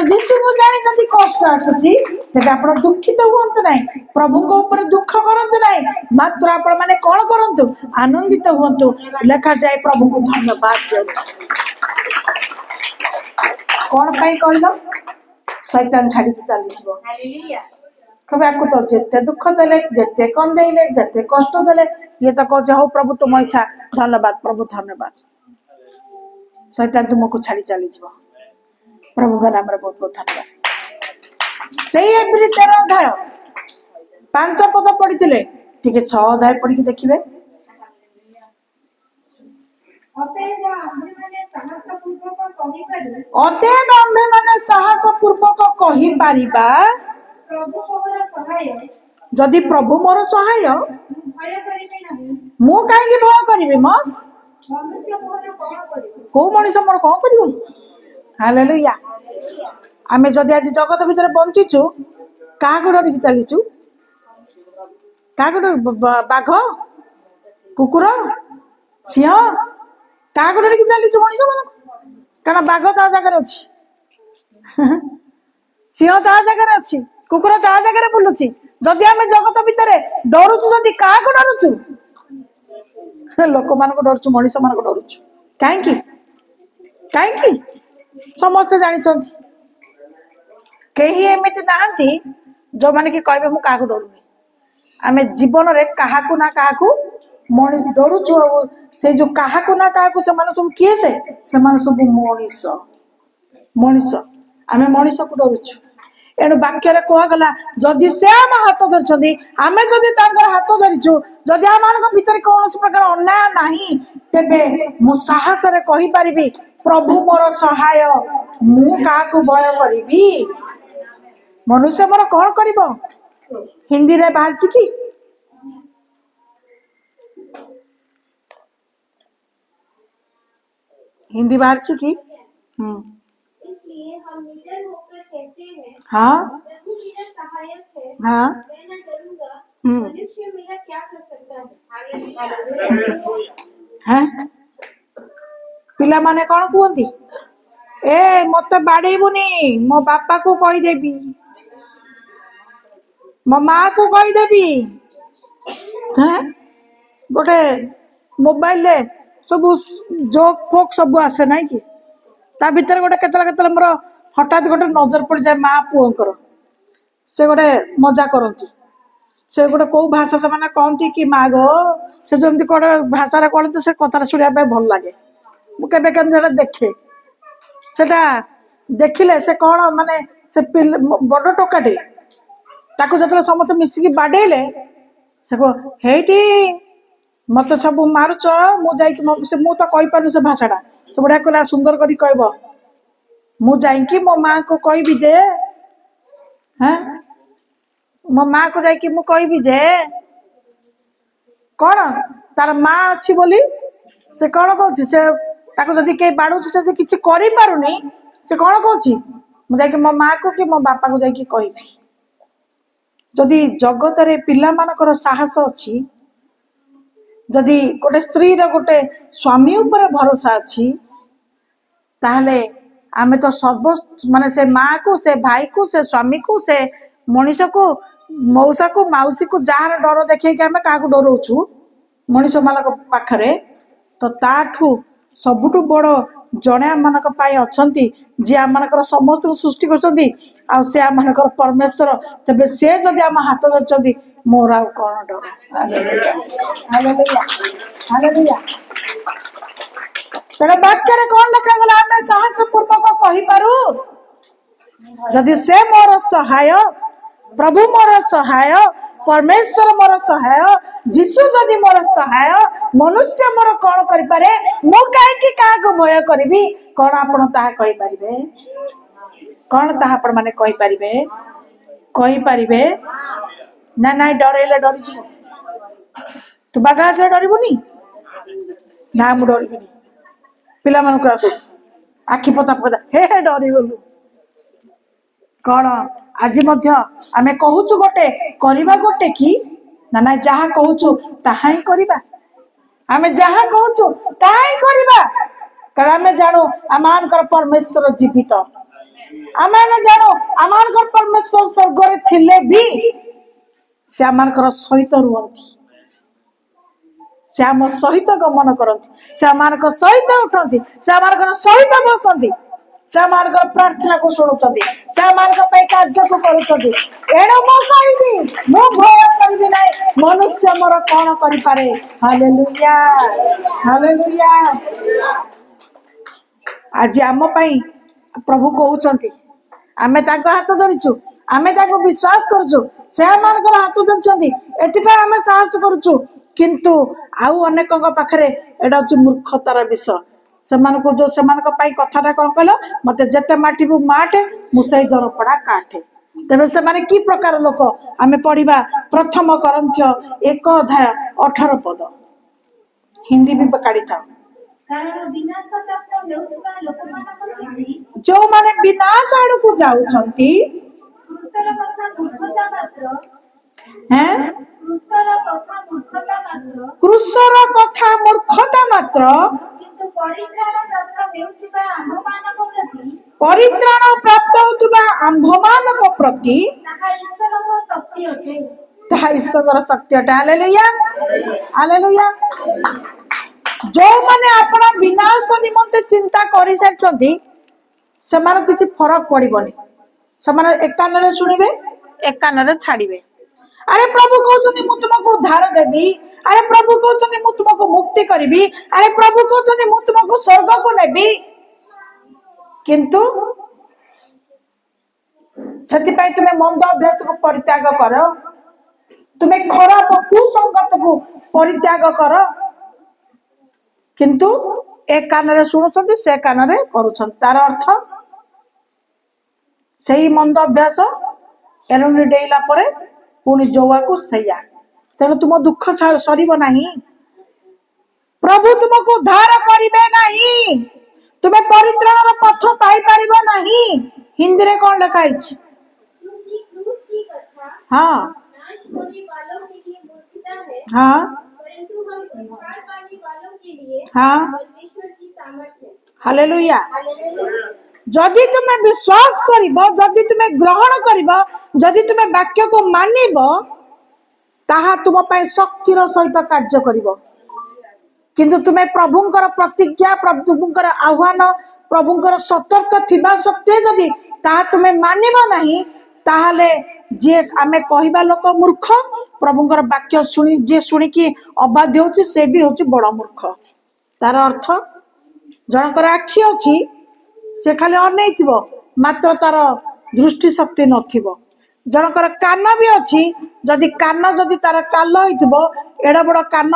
जीशु को जानी जदि कष्ट आसुची तेबे आपण दुखित हुअंतु नाही, प्रभु को ऊपर दुख करंतु नाही, मात्र आपण माने कोन करंतु आनंदित हुअंतु। लेखा जाय प्रभु को धन्यवाद दियंतु। कोन पई कहलो शैतान छाड़ी के चली जिवो। हालेलुया। कबे आकु तो जेते दुख देले जेते कंदेले जेते कष्ट देले ये तो कह हो प्रभु तुम इच्छा, धन्यवाद प्रभु धन्यवाद। शैतान तुमको छाड़ी चली जिवो। प्रभु का नाम रे बहुत बहुत धन्यवाद। सेई एप्रिल 13 अध्याय 5 पद पढ़ी टिके 6 अध्याय पढ़ी देखिए। अतएव आम्भे माने साहस पूर्वक कहि पारिबा प्रभु मोर सहाय, जदि प्रभु मोर सहाय भय करिबे नाही। मु काहे भय करिबे म मनुष्य मोर कोन करिबो, को मनीष मोर कोन करिबो। हालेलुया। आमे जदि आज जगत भीतर बंचीचु का को डरिक चलीचु, का को बाघ कुकुर सिंह का को डरिक चलीचु मनीष मन, कारण बाघ ता जगह अछि, सिंह ता जगह अछि, कुकुर ता जगह बुलुची। जदि आमे जगत भीतर डरुचु जदि का को डरुचु, लोक मान को डरुचु, मनीष मान को डरुचु। काहे की समस्त जानी कहीं एमती नहांती जो माने कि कहबे मु काहाकू डरुनी। आमे जीवन रे काहाकू ना काहाकू मनीष डरुचु। से जो काहाकू ना काहाकू से माने सब किए से माने सब मनीष मनीष आमे मनीष को डरुचु। एणु वाक्य रे कह गला जदि से आम हाथ धरछंदी आमे जदि तांकर हाथ धरिचु, जदि आम मान भीतर कौन प्रकार अन्याय नाही, तेबे मु साहस रे कहि परिबी प्रभु मोर सहाय, मु काहाकू भय करिबी। मनुष्य मोर कौन करिबो हिंदी रे बाहर कि हिंदी बाहर कि इसलिए हम निडर होकर कहते हैं, हाँ प्रभु मेरा सहायक है, हाँ मैं न डरूंगा। मनुष्य मेरा क्या कर सकता है। हैं पिला माने कौन कहती ए मत बाड़ेबुनी, मो बापा को कहीदेवी, मो माँ को कहीदेवी। गोटे मोबाइल रे सब जोक फोक सब आसे ना कि ता भीतर गोटे केतला मोर हठात गोटे नजर पड़ जाए माँ पुओंकर, से गोटे मजा करती। से गोटे कौ भाषा से माने कहती कि माँ गो से जमती कोड़े भाषा कहते से कथा शुणा भल लगे। मुझे देखे सेटा देखिले से कौन माने से बड़ टोकाटे ताको जतले समस्त मिसिकी बाडेले से को हेटी मत सब मारुच मु जाई से मु तो कहि पानु से भाषाटा से बड़ा कोला सुंदर करी कहबो मु जाई कि मो मां को कहबी दे। हैं मो मां को जाई कि मु कहबी जे कौन तार मां अछि बोली से कौन कहछि से ताको जदि के बाडुछि से किछि करि पारुनी से कौन कहछि मु जाई कि मो मां को कि मो बापा को जाई कि कहबी। जदि जगत रे पिला मानकर साहस अछि, जदि गोटे स्त्री रो गोटे स्वामी ऊपर भरोसा अछि, ताहले आमे तो सर्व माने से माँ को से भाई को से स्वामी को से मनीष को मौसा को माउसी को जार डर देखे कि आमे काको डरोछु मनीष मानक पाखरे, तो ताठू सबुठू बड़ जणे आम मानक पाई अछंती जे आम मानकर समस्त सृष्टि करछंती आ से आम मानकर परमेश्वर। तबे से जदि आम हाथ धरछंती मोर आ कोन डर। Hallelujah hallelujah hallelujah. तेरे वाक्य रे कोन लिखा गला आमे साहस पूर्वक कहि पारू जदि से मोर सहाय, प्रभु मोर सहाय, परमेश्वर मोर सहाय, जीशु जदि मोर सहाय, मनुष्य मोर कौन करि पारे, मु काहे कि काहा को भय करिबी। कौन आपण ताहा कहि परिबे, कौन ताहा आपण माने कहि परिबे ना ना डरेले डरि जिवो। तू बागा से डरिबुनी ना मु डरिबिनी पिला मन को आखि पता पता हे डरी गलु कौन आज मध्य आमे कहूचु गोटे करिबा गोटे कि ना ना जहा कहूचु ताहा ही करिबा। आमे जहा कहूँ ताही करबा कारण आमे जानो आमानकर परमेश्वर जीवित आमे न जानो आमानकर परमेश्वर स्वर्ग रे थिले भी से आमानकर सहित रुहंती से आम सहित गमन करती से आमानकर सहित उठंती से आमानकर सहित बसंती से आमानकर प्रार्थना को शुणुचंती से आमानकर पे कार्य को करूचंती एणो मो कहबी मो भय करबी नै मनुष्य मोर कोन करि पारे हालेलुया हालेलुया आज आम पई प्रभु कहउचंती आमे ताको हाथ धरिछु आमे ताको विश्वास करछु से आमानकर हाथ धरचंती एतिपा आमे साहस करछु किंतु आउ अनेक पाखरे एडा होची मूर्खतार विषय सेमानको जो सेमानक पाई कथाटा कोन कहलो मते जते माटिबु माटे मुसई दरपड़ा काटे तेबे से माने की प्रकार लोक आमे पढिबा प्रथम करन्थ्य 1 अध्याय 18 पद हिंदी भी पकाड़ी था कारण विनाश प्राप्त हेउଥିବା ଲୋକମାନଙ୍କ ପ୍ରତି जो माने विनाश आड़ को जाउछंती କୃଷର କଥା ମୂର୍ଖତା ମାତ୍ର हैं କୃଷର କଥା ମୂର୍ଖତା ମାତ୍ର क्रुसर कथा मूर्खता मात्र କିନ୍ତୁ ପରିତ୍ରାଣ ପ୍ରାପ୍ତ ହେଉଥିବା ଆମ୍ଭମାନଙ୍କ ପ୍ରତି परित्राण प्राप्त होतुबा आंभमानक प्रति ତାହା ଈଶ୍ୱରଙ୍କ ଶକ୍ତି ଅଟେ ताहा ईश्वर शक्ति अटे हालेलुया हालेलुया जो माने अपना विनाश निमंते चिंता करि सारछंती समान किछि फरक पड़िबनी समान एक कानरे सुनिबे एक कानरे छाड़िबे अरे प्रभु कहउछन्ती मु तुमको उद्धार देबी अरे प्रभु कहउछन्ती मु तुमको मुक्ति करबी अरे प्रभु कहउछन्ती मु तुमको स्वर्ग को नेबी किंतु छति पाई तुमे मंद अभ्यास को परित्याग करो तुमे खराब कुसंगत को परित्याग करो किंतु एक कान शुणुंट से कान करुछन तार अर्थ सही मंद अभ्यास एरुणी डेला परे पुणी जोआ को सैया तेणु तुम दुख सरीब नहीं प्रभु तुमको उद्धार करिबे नहीं तुम्हें परित्राण पथ पाई परिबो नहीं हिंदी रे कौन लिखा है क्योंकि क्रूस की कथा हाँ नाश होने वालों के लिए मूर्खता है हाँ परंतु हम उद्धार पाने वालों के लिए हाँ परमेश्वर की सामर्थ्य है हालेलुया हालेलुया जदि तुम्हें विश्वास करिबो जदि तुम्हें ग्रहण करिबो जदि तुम्हें वाक्य को मानिबो ताहा तुम पय शक्तिर सहित कार्य करिबो किंतु तुम्हें प्रभुंकर प्रतिज्ञा प्रभुंकर आह्वान प्रभुंकर सतर्क थिबा सत्य जदि ताहा तुम्हें मानिबो नहीं ताहाले जे आमे कहिबा लोक मूर्ख प्रभुंकर वाक्य सुनी जे सुनी की अबाध्य होची से भी होची बड़ मूर्ख तार अर्थ जनकर आखि अछि से खाली अनैथिबो मात्र तार दृष्टि शक्ति नथिबो जनकर कान भी अछि जदि कान जदि तार काल होइथिबो एडा बड़ कान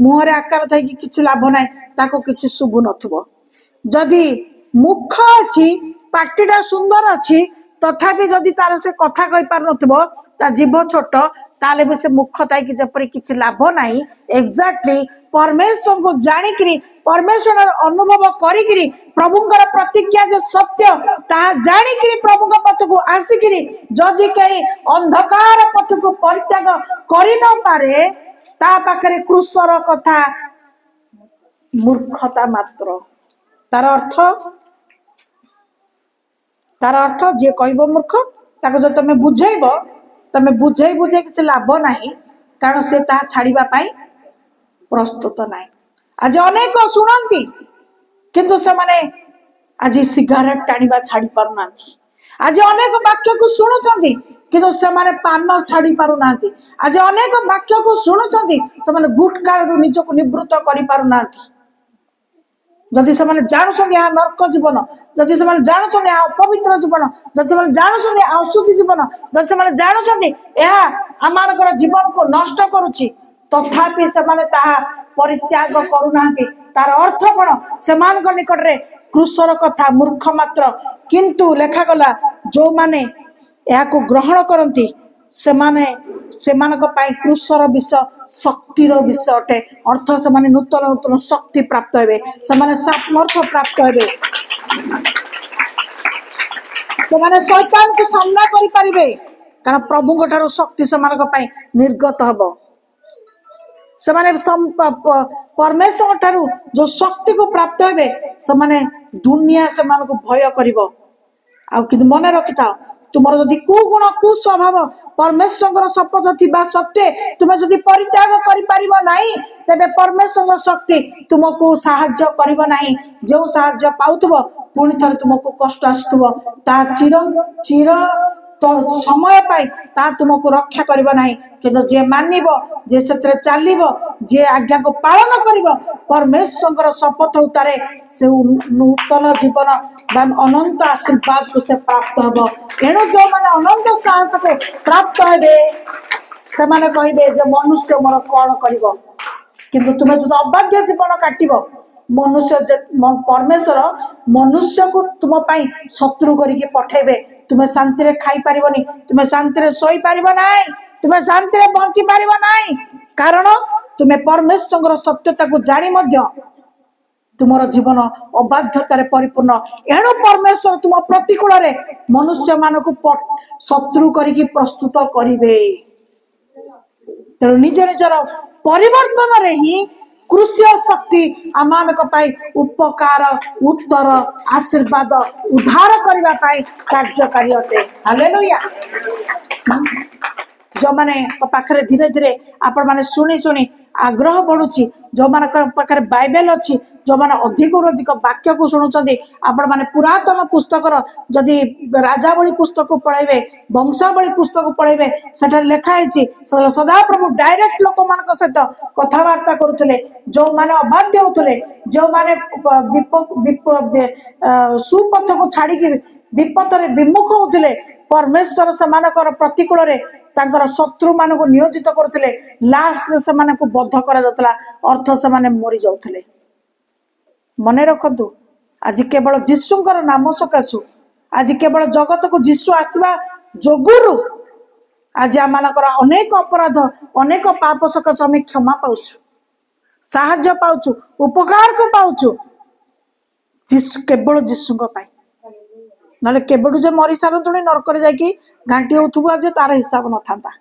मुहरे आकार थाई कि किछि लाभ नाही ताको किछि सुबु नथिबो जदि मुख अछि पाटीटा सुंदर अछि तथापि जदि तार से कथा कहि पार नथिबो ता जीभ छोट ताले भी से मुख थाई कि जपरि किछि लाभ नाही एक्जेक्टली परमेश्वर को जानिकरी परमेश्वर अनुभव करिकरी प्रभुंकर प्रतिज्ञा जे सत्य ता जानिकरी प्रभुଙ୍କ पथ को आसिकरी जदि कहीं अंधकार पथ को परित्याग करि न पारे ता पाखरे क्रूसर कथा मूर्खता मात्र तार अर्थ जे कहबो मूर्ख ताको जो तमे बुझेइबो तमे बुझे बुझे किछि लाभ नाही कारण से ता छाड़िबा पाई प्रस्तुत नाही आज अनेक सुनंती किंतु से माने आज सिगारेट टाणिबा छाड़ी पारु नांती आज अनेक वाक्य को सुनुचंती किंतु से माने पान छाड़ी पारु नांती आज अनेक वाक्य को सुनुचंती से माने गुटखा रु निज को निवृत्त करि पारु नांती जदि से माने जानुचंती आ नरक जीवन जदि से माने जानुचंती आ अपवित्र जीवन जदि से माने जानुचंती आ अशुद्धि जीवन जदि से माने जानुचंती एहा आमानकर जीवन को नष्ट करूची तथापि से माने ताहा परित्याग करूनांती तार अर्थ कोन सेमानक निकट रे क्रूसर कथा मूर्ख मात्र किंतु लेखा गला जो माने एहा को ग्रहण करंती सेमाने सेमानक पाई क्रूसर विषय शक्तिर विषय अटे अर्थ से माने नूतन नूतन शक्ति प्राप्त हेबे सेमाने सामर्थ्य प्राप्त हेबे सेमाने शैतान को सामना करि परिबे कारण प्रभु ठारो शक्ति सेमानक पाई निर्गत हबो से परमेश्वर ठारू जो शक्ति को प्राप्त हे से दुनिया से भय करिवो। आ किंतु मन रखि था तुमर जदि कुगुण कुस्वभाव परमेश्वर शपथ थिबा सत्वे तुमे जदि परित्याग करि परिबो नाही तेबे परमेश्वर शक्ति तुमको साहाय्य करिवो नाही। जो साहाय्य पाउथबो पुणी थरे तुमको कष्ट आसुथबो ता चिर तो समय पाई ता तुमको रक्षा करिवो नाही। किंतु जे मानिबो जे सतरे चालिबो जे आज्ञा को पालन करिवो परमेश्वर शपथ उतारे से नूतन जीवन अनंत आशीर्वाद को से प्राप्त हबो। एणु जो माने अनंत साहस को प्राप्त हेबे से माने कहिबे जे मनुष्य मोर कोन करिवो। किंतु तुमे जद अबाध्य जीवन काटिबो मनुष्य परमेश्वर मनुष्य को तुम पाई शत्रु करिके पठेबे तुमे शांति रे खाई परिबोनी तुमे शांति रे सोई परिबो नाही तुमे शांति रे बंची परिबो नाही। कारण तुमे परमेश्वर सत्यता को जानी मध्य तुमर जीवन अबाध्यतार परिपूर्ण। एणु परमेश्वर तुम प्रतिकूल रे मनुष्य मान को शत्रु करिकी प्रस्तुत करिवे। तेणु निज निजर परिवर्तन रे ही कृष्य शक्ति आमानक पाई उपकार उत्तर आशीर्वाद उद्धार करबा पाई कार्यकारी अटे। हालेलुया। जो माने पाखरे धीरे धीरे आपण माने सुनी सुनी आग्रह बढ़ुची जो मान पाखरे बाइबल अच्छी जो माने अधिक अधिक वाक्य को शुणुचंदी आपण माने पुरातन पुस्तक जदि राजावली पुस्तक को पढ़ेबे वंशावली पुस्तक को पढ़ेबे सेठार लिखा है सदा प्रभु डायरेक्ट लोक मान सहित कथबार्ता करुले जो माने अबाध्य होते जो माने सुपथ को छाड़ी विपद विमुख होते परमेश्वर से प्रतिकूल रे तांकर शत्रु मान को नियोजित करते लास्ट से बद्ध करा अर्थ से मरी जाते। मन रखु आज केवल जीशुंकर नाम सकाशु आज केवल जगत को जीशु आसवा जोगुरु आज आम अनेक अपराध अनेक पाप सकाशु आम क्षमा पाउछु साहाय्य पाउछु उपकार को पाउछु केवल जीशुंक पाई ना केवल जे मरी सारूणी नरक जाकि घाटी होथुबु आज तार हिसाब न था।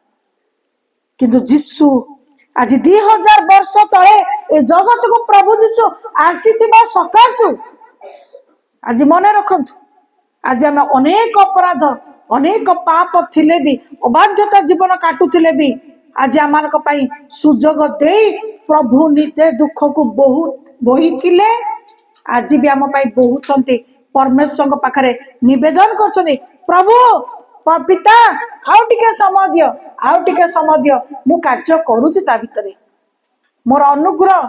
किंतु जीशु आज 2000 वर्ष तले ए जगत को प्रभु जीशु आसीथिबा सकाशु आज मन रखंतु आज आम अनेक अपराध अनेक पाप थिले भी अबाध्यता जीवन काटुथिले भी आज आमानक पई सुजोग दे प्रभु निजे दुख को बहुत बोहिथिले आज भी आम पई बहुचंती परमेश्वर पाखरे निवेदन करछन्ती प्रभु पिता आउ टिके समय दियो आउ टिके समय दियो मु कार्य करूची ता भितरे मोर अनुग्रह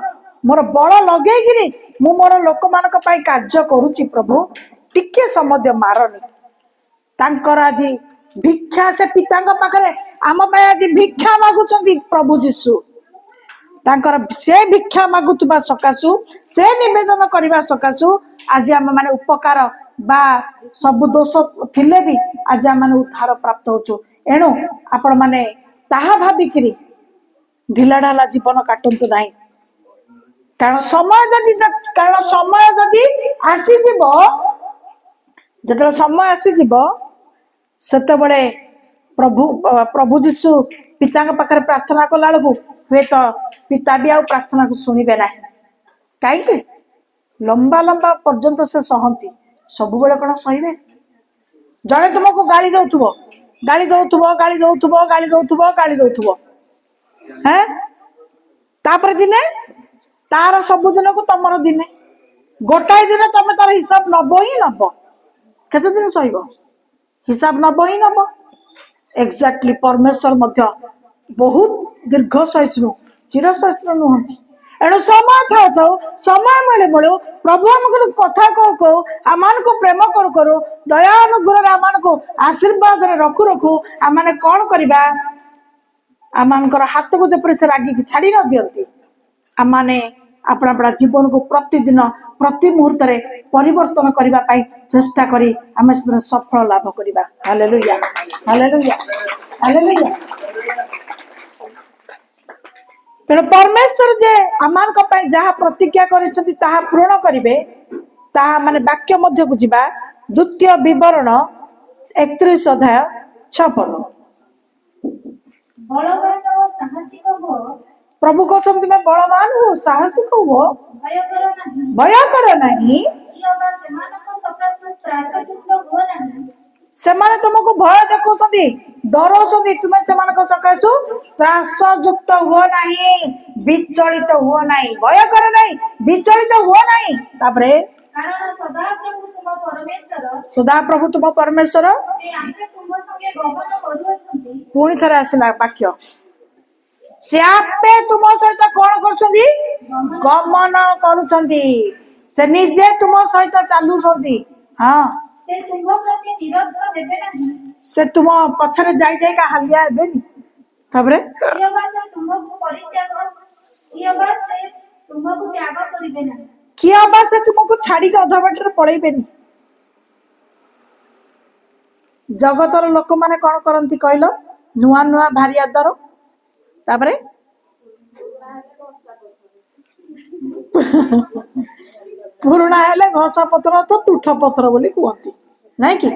मोर बल लगेगिरी मु मोर लोक मानक पई कार्य करूची प्रभु टिके समय दियो मारनी तांकर आज भिक्षा से पिता पाखरे आम पई आज भिक्षा मागुचंती प्रभु जीशु तांकर से भिक्षा मागुतबा सकाशु से निवेदन करबा सकाशु आज आम माने उपकार बा सब दोष थिले भी आज आम माने उद्धार प्राप्त होचु। एणु आपण माने ताहा भाबिकिरी ढिला ढाला जीवन काटंतु नाही कारण समय जदि आसी जीवो जतरा समय आसी जीवो सेते बळे प्रभु जीशु पिता पाखरे प्रार्थना कला बेलू हुए तो पिता भी आ प्रार्थना को शुणिबे ना कहीं लंबा लंबा पर्यंत से सहती सब बेले कौन सहे जड़े तुमको गाली दौथुबो गाली दौथुबो गाली दौथुबो गाली दौथुबो गाली दौथुबो हैं तापर दिने तार सब दिन को तमर दिने गोटाए दिन तुम तार हिसाब नब ही नब केते दिन सहब हिसाब नब ही नब एक्जाक्टली परमेश्वर मध्य बहुत दीर्घ सहिष्णु चिर सहिष्णु नुहति एणु समय था था समय मिले मिलू प्रभु आम कथा कौ कौ आम को प्रेम करू करू दया अनुग्रह आम को आशीर्वाद रखु रखु आम कौन करवा आम हाथ को जपरी से रागिक छाड़ी न दियंती आम अपना अपना जीवन को प्रतिदिन प्रति मुहूर्त परिवर्तन करने चेष्टा करी आम सफल लाभ करवा। Hallelujah hallelujah hallelujah. तेणु परमेश्वर जे आमान जहाँ प्रतिज्ञा करिसेंती ताहा पूर्ण करिवे ताहा माने वाक्य मध्य को जिबा द्वितीय विवरण 31 अध्याय 6 पद। बलवान और साहसिक हो प्रभु कहते तुम बलवान हो साहसिक हो भय करो नहीं भय कर नहीं किया बा सेमानक सकाशे त्रासयुक्त हो नहीं सेमाने तुमको भय देखुछंती डरौछंती तुमे सेमानक सकाशु त्रासयुक्त हो नहीं विचलित हो नहीं भय कर नहीं विचलित हो नहीं तापरे कारण सदा प्रभु तुम परमेश्वर से आपे तुम संगे गमन करूछंती पुणी थरे आसिला वाक्य से आपे तुम सहित कौन करुछंती गमन करुछंती से निजे तुम सहित चालुछंती हाँ से तुम प्रति निरस्त देबे नहीं से तुम पछरे जाई जाई का हालिया हेबेनी तापरे किया बा से तुमको परित्याग किया बा से तुमको त्याग करिबे नहीं किया बा से तुमको छाड़ी के अधा बाटर पळेबेनी जगतर लोक माने कौन करंती कहलो नुआ नुआ भारी आदर तापरे पुराना हेले घसा पत्र तो तुठ पत्र बोली कहती नहीं कि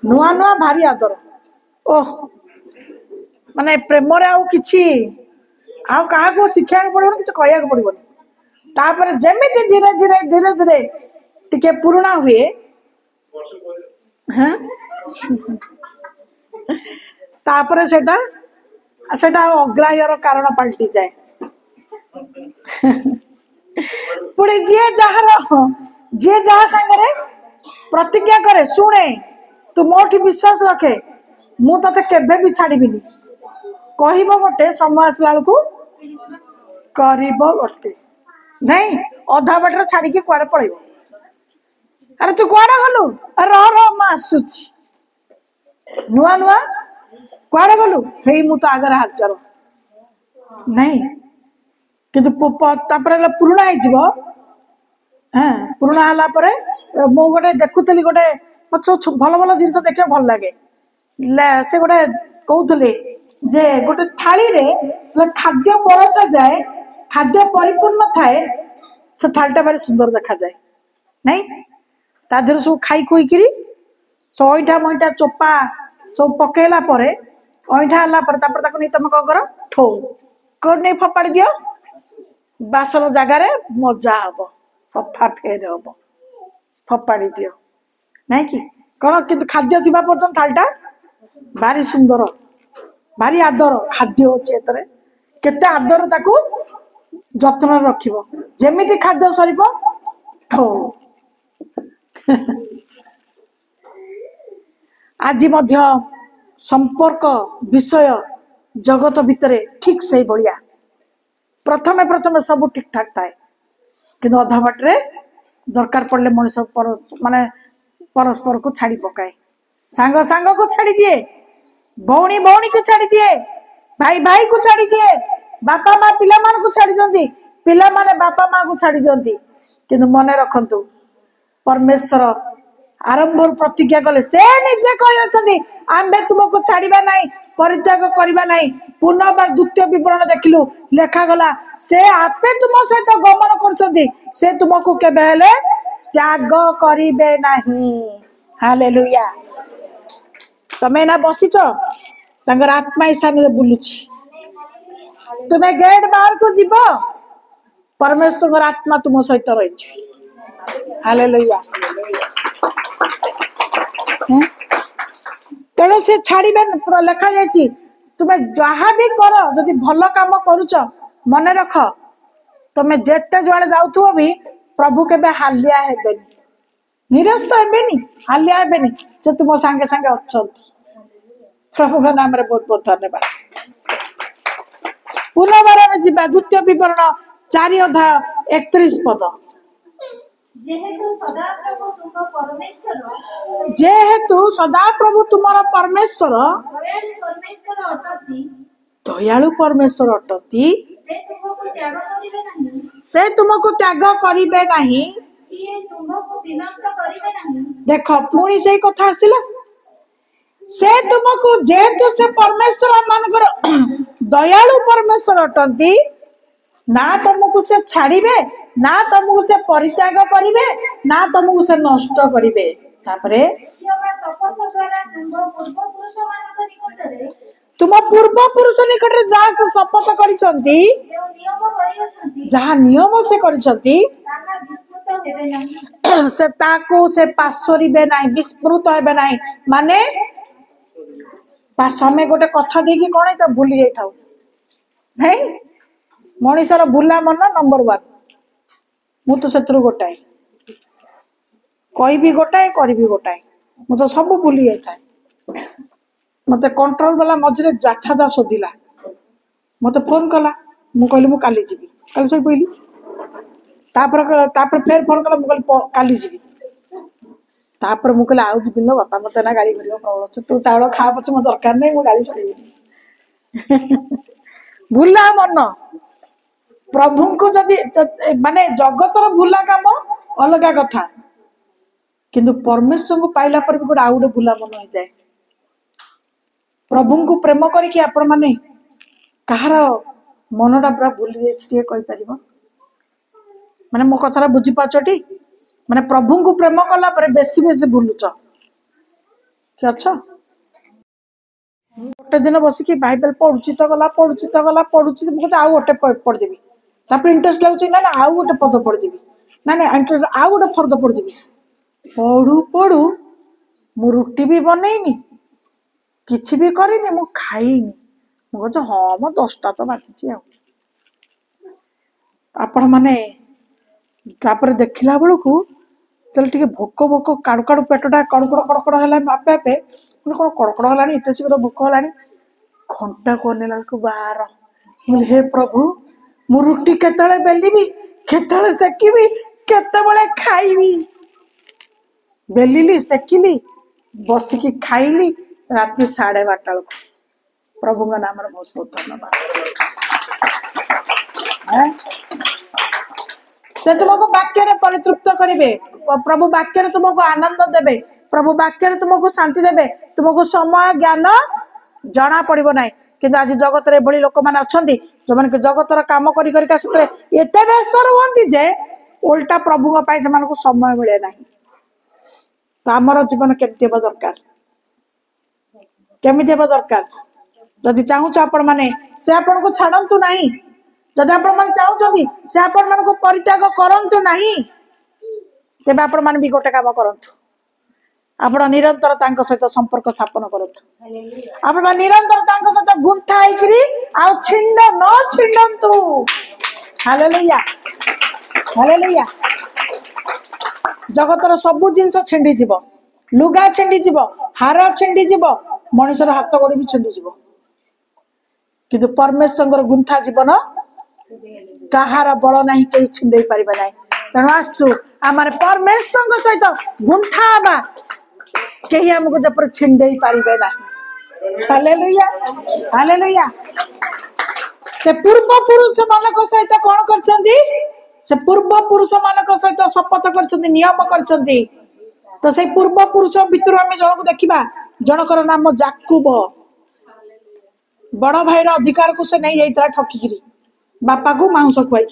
नुआ नुआ भारी आदर ओह माने प्रेम रे आउ किछि आउ कहा को शिक्षा पड़ो किछ कहया पड़ो तापर जेमिति धीरे धीरे धीरे धीरे टिके पुराना हुए हाँ तापर सेटा सेटा अग्राह्यर कारण पलटि जाए पुणे जे जहा संगे प्रतिज्ञा करे शुणे तू मोठी विश्वास रखे मु तते केबे भी छाड़ीबिनी कहबो गोटे समय आसला बेलू करबो गोटे नहीं अधा बाटर छाड़ी के कुआडे पळेबो अरे तू कुआडे गलु अरे रह मा आसुची नुआ नुआ कुआडे गलु हेई मु तो आगर हाजर नहीं किंतु पुराणा हो हाँ पुराणा हला परे मु गोटे देखुली गोटे भल भल जिनस देखिए भल लगे से गोटे कहते जे गोटे थाली रे खाद्य परसा जाए खाद्य परिपूर्ण थाए से थालीटा भारी सुंदर देखा जाए नहीं ता देहर सब खाई खुईकरी सब अईठा मईठा चोपा सब पकेला परे अईठा हला परे तापर ताको नहीं तुम कौन कर ठो कोड नहीं फपाड़ी दियो बासन जगार मजा हम सफा फेर हम फपाड़ी दियो नहीं कि कौन कि खाद्य थी पर्यटन थालीटा भारी सुंदर भारी आदर खाद्य अच्छे केते आदर ताकू जत्न रखिबो जेमिति खाद्य सरीब ठो आज मध्य संपर्क विषय जगत भितरे ठीक से भलिया प्रथमे प्रथमे सब ठीक ठाक थाए कि अधा बाटे दरकार पड़े मनीष माने परस्पर को छाड़ी पकाए सांग सांग को छाड़ी दिए भौणी भौणी को छाड़ी दिए भाई भाई को छाड़ी दिए बापा माँ पिला मान को छाड़ी दियंती पिला माने बापा माँ को छाड़ी दियंती किंतु मने रखंतु परमेश्वर आरंभ प्रतिज्ञा कले से निजे कहि आंबे तुमको छाड़िबा नहीं परित्याग करबा नहीं पुनर्बार द्वितीय विवरण देखिलु लेखा गला से आपे तुम सहित गमन करछंती से तुमको केबे हेले त्याग करिबे नहीं हालेलुया तमे ना बसिच तंगर आत्मा स्थान रे बुलुछि तुमे गेट बाहर को जीवो परमेश्वर आत्मा तुम सहित रहिछि हालेलुया तेणु से छाड़े लिखा जाए तुम्हें जहाँ भी कर जदि भल काम करुच मन रख तुम्हें जेते जुआड़े जाऊ भी प्रभु के हालिया हेबेनी निरस्त हेबेनी हालिया हेबेनी से तुम सांगे सांगे अच्छा प्रभु का नाम रे बहुत बहुत धन्यवाद पुनर्बार आम जा द्वितीय विवरण 4 अध्याय 31 पद जेहेतु सदा प्रभु तुम्हारा परमेश्वर दयालु परमेश्वर अटती से तुमको त्याग करिबे नहीं देख पुणी से कथा आसिला से तुमको जेहेतु से परमेश्वर मानकर दयालु परमेश्वर अटती ना तुमको से छाड़िबे ना तुमको से परित्याग करिवे ना तुमको से नष्ट करिवे तापरे तुम पूर्व पुरुष निकट रे जहाँ से शपथ करिसंती जो नियम करियछंती जहाँ नियम से करिसंती ताहा विस्तृत हेबे नाही से ताको से पासरिबे नाही विस्मृत हेबे नाही माने समय गोटे कथा देकी कौन तो भूली जाई थाउ नहीं मनीषर भूला मन नंबर 1 मु तो सेतरु गोटाए कही भी गोटाए करी भी गोटाए मु तो सब भूली जाई थाए मते कंट्रोल वाला मझरे जाछादा सोधिला मते फोन कला मु कहली मु काली जीवी काली सोई पइली तापर फेर फोन कला मु कहली काली जीवी तापर मु कहली आउ जीवी लो बापा मते ना गाली करियो प्रबल से तू चावल खा पछ मो दरकार नै मु गाली सुनिबी भूला मन प्रभु को जदि माने जगतर भूला काम अलगा कथा किंतु परमेश्वर को पाइला पर भी गोटे आउ गोटे भूला मन हो जाए प्रभु को प्रेम करिकी आपण माने कहार मनटा पूरा भूली जाए कही पार माने मो कथा बुझी पाचटी माने प्रभु को प्रेम कला पर बेसी बेसी भूलुच कि अच्छा गोटे दिन बसिकी बाइबल पढ़ुची तो गला मुझे आउ गोटे पढ़देवी तापर इंटरेस्ट लगुच ना ना आउ गोटे पद पढ़देवी ना ना इंटरेस्ट आउ गोटे फर्द पढ़देवी पढ़ू पढ़ू मु रुटी भी बनईनी किछि भी करिनी मु खाइनी मु कहछ हाँ मो 10टा तो बाजिची आपण माने तापर देखिला बेलू चल टे भोक भोक काड़ू काड़ू पेटा कड़कड़ कड़कड़ है आपे आपे कौन कड़कड़ है एत शीघ्र भोक है घंटा को नेला बेलू 12 हे प्रभु मु रुटी केतले बेलिबी केतले सेकिबी केतबेले खाइबी बेलिली सेकिली बसिकी खाइली राति 12:30 प्रभु का नाम बहुत बहुत धन्यवाद से तुमको वाक्य परितृप्त करेंगे प्रभु वाक्य तुमको आनंद देवे प्रभु वाक्य तुमको शांति देवे तुमको समय ज्ञान जना पड़ो ना कि आज जगत रे भली लोक मैंने अच्छा जो मैंने जगतर काम एत व्यस्त रुहति जे उल्टा प्रभु से समय मिले ना तो आमर जीवन केमती हे दरकार केमिति हे दरकार जदि चाहूच आपण माने से आपण को छाड़तु नहीं जदि आपण माने चाहूचंदी से आपण मान को परित्याग करंतु नहीं तेबे आपण मान भी गोटे काम करंतु आपण निरंतर तांको सहित संपर्क स्थापन करंतु आपण मान निरंतर तांको सहित गुंथा आइकरी आ छिंड न छिंडंतु हालेलुया हालेलुया जगतर सब जिनस छिंडी जीव लुगा छिंडी जीव हार छिंडी जीव मनुष्यर हाथ गोड़ भी छिंडी जीव किंतु परमेश्वर गुंथा जीवन कहार बल नहीं कहीं छिंडे पारिबा नहीं तेणु आसु आम परमेश्वर सहित गुंथा हवा कहीं आमको जपर छिंडे पारिबे नहीं हालेलुया हालेलुया से पूर्व पुरुष मानक सहित कौन करछंती से पूर्व पुरुष मानक सहित शपथ करछंती नियम करछंती तो से पूर्व पुरुष भितर आम जनक देखा जनकर नाम जाकुब बड़ भाईर अधिकार को से नहीं जाइता ठकिकी बापा को मांस खुआई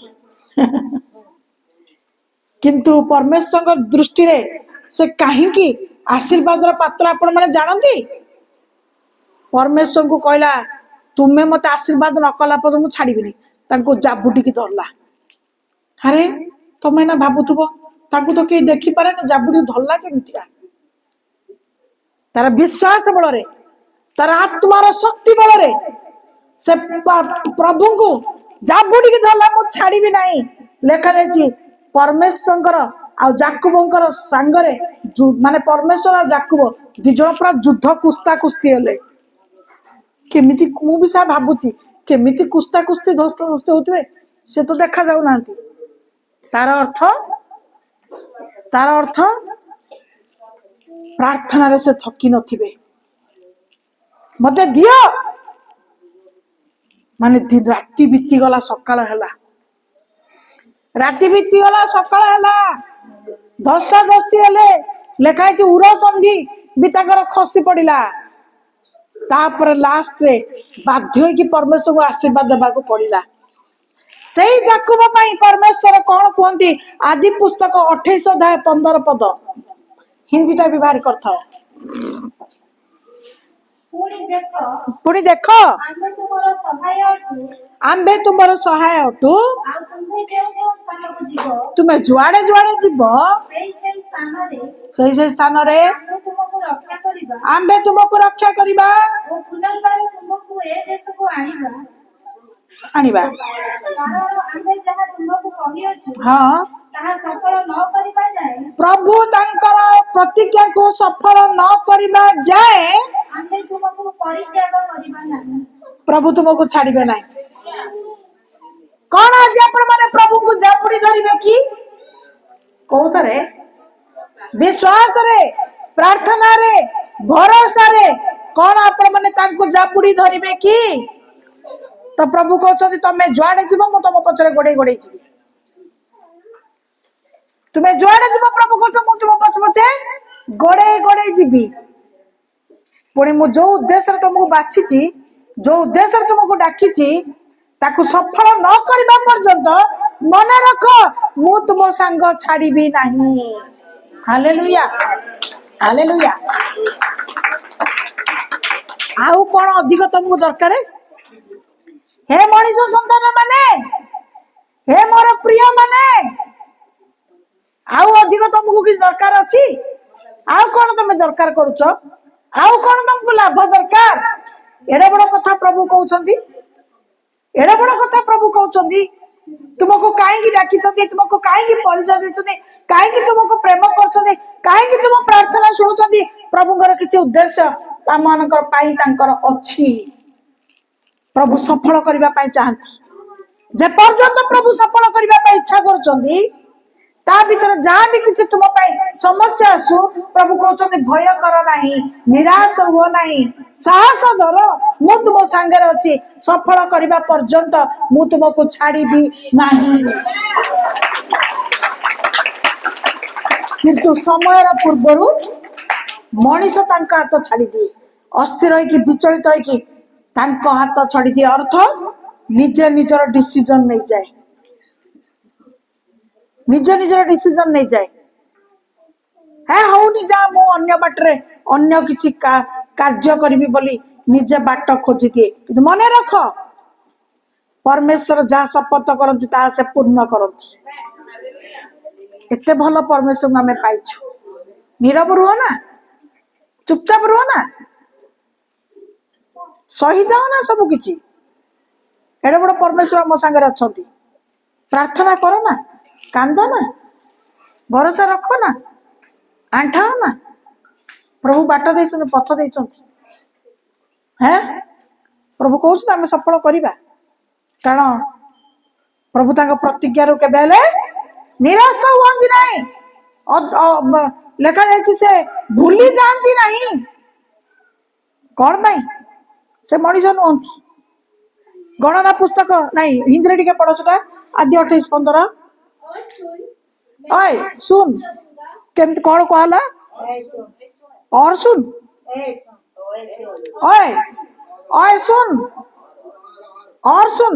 किंतु परमेश्वर दृष्टि रे से कहीं आशीर्वाद पात्र आपण मैंने जानती परमेश्वर को कहला तुम्हें मत आशीर्वाद न कला पद मुझे छाड़बी जाबुटी धरला अरे तुम्हें ना भावुव ताकू तो कहीं देखिपारे ना जाबुटी धरला केमितिका तार विश्वास बल तार आत्मार शक्ति बल से प्रभु को जाबुटी की धरला मुझे छाड़बी नहीं लेखा जाइए परमेश्वर आ जाकुबंकर सांगरे माने परमेश्वर आ जाकुब दिज पूरा युद्ध कुस्ता कुस्ती हेले केमिति मु भी सा भाबुची केमिति कुस्ता कुस्ती धस्त धस्त होतबे से तो देखा जाऊ नांती तार अर्थ प्रार्थना रे से थकी नथिबे मते दियो माने दिन राति बीती गला सकाळ हैला राति बीती गला सकाळ हैला धस्ता धस्ती हेले लेखाई उर संधि भी खसी पड़ा तापर लास्ट रे बाध्य कि परमेश्वर को आशीर्वाद देवा पड़ा से जाकुब परमेश्वर कौन कहते आदि पुस्तक 28 अध्याय 15 पद हिंदी टा भी बाहर कर पुणी देख आंबे तुमर सहाय अटू तुम्हें जुआड़े जुआड़े जीव से स्थान रे आंबे तुमको रक्षा करिबा आनिबा हाँ प्रभु तांकर प्रतिज्ञा को सफल न करिबा जाए प्रभु तुमको छाड़िबे ना कौन आज आपण माने प्रभु को जापुड़ी धरिबे की कोथरे विश्वास रे प्रार्थना रे भरोसा रे कौन आपण माने तांको जापुड़ी धरिबे की तो प्रभु कहते तुम्हें जुआड़े जीव मु तुम पचरे गोड़े गोड़े जीवी तुम्हें जुआड़े जीव प्रभु कह तुम पछ पछे गोड़े गोड़े जीवी पुणी मु जो उद्देश्य तुमको बाछी जो उद्देश्य तुमको डाकी ताकू सफल न करबा पर्यंत मन रख मु तुम संग छाड़ीबी नहीं हालेलुया हालेलुया आउ कौन अधिक तुमको दरकार हे मनीष संतान माने हे मोर प्रिय माने आउ अधिक तुमको किस दरकार अछि आउ कौन तुम दरकार करूछ आउ कौन तुमको लाभ दरकार एडे बड़ कथा प्रभु कहउछंती एडे बड़ कथा प्रभु कहउछंती तुमको काहेकि डाकी छथि तुमको काहेकि परिचय देछथि काहेकि तुमको प्रेम करछथि काहेकि तुम प्रार्थना सुनुछथि प्रभुଙ୍କର କିଛି उद्देश्य तामानकर पाई तांकर अछि प्रभु सफल करबा पाई चाहंती जे पर्यंत प्रभु सफल करबा पाई इच्छा करछथि ता भीतर जहाँ भी किसी तुम समस्या आसु प्रभु कहते भय कर नहीं निराश हुओ नहीं साहस धर मु तुम सांगे अच्छी सफल करबा पर्यंत मु तुमको छाड़ीबी नहीं किंतु समय पूर्वर मनीष तांका हाथ छाड़ी दिए अस्थिर होइकी विचलित होइकी तांको हाथ छाड़ी दिए अर्थ निजे निजर डिसीजन नहीं जाए निज निजर डिसीजन नहीं जाए है होनी जा मु अन्य बाटरे अन्य किछि कार्य करिबी बोली निजे बाट खोजी दिए किंतु मने रख परमेश्वर जहाँ शपथ करती ता से पूर्ण करती एते भल परमेश्वर को आमे पाइछु नीरव रुह ना चुपचाप रुह ना सही जाओ ना सब किछि एडे बड़ परमेश्वर मो संगे अछंती प्रार्थना करो ना कांद ना भरोसा रख ना आंठाओ ना प्रभु बाट दे पथ दे हैं प्रभु कहते आम सफल करवा कारण प्रभु तांको प्रतिज्ञा रू केबे हेले निराश हुअंती नहीं लिखा जाए से भूली जाती नहीं कौन पाई से मनीष नुहति गणना पुस्तक नहीं हिंदी रे पढ़ सुटा आदि 28-15 ओए सुन केमती कौन कहला और सुन ओए ओए सुन और सुन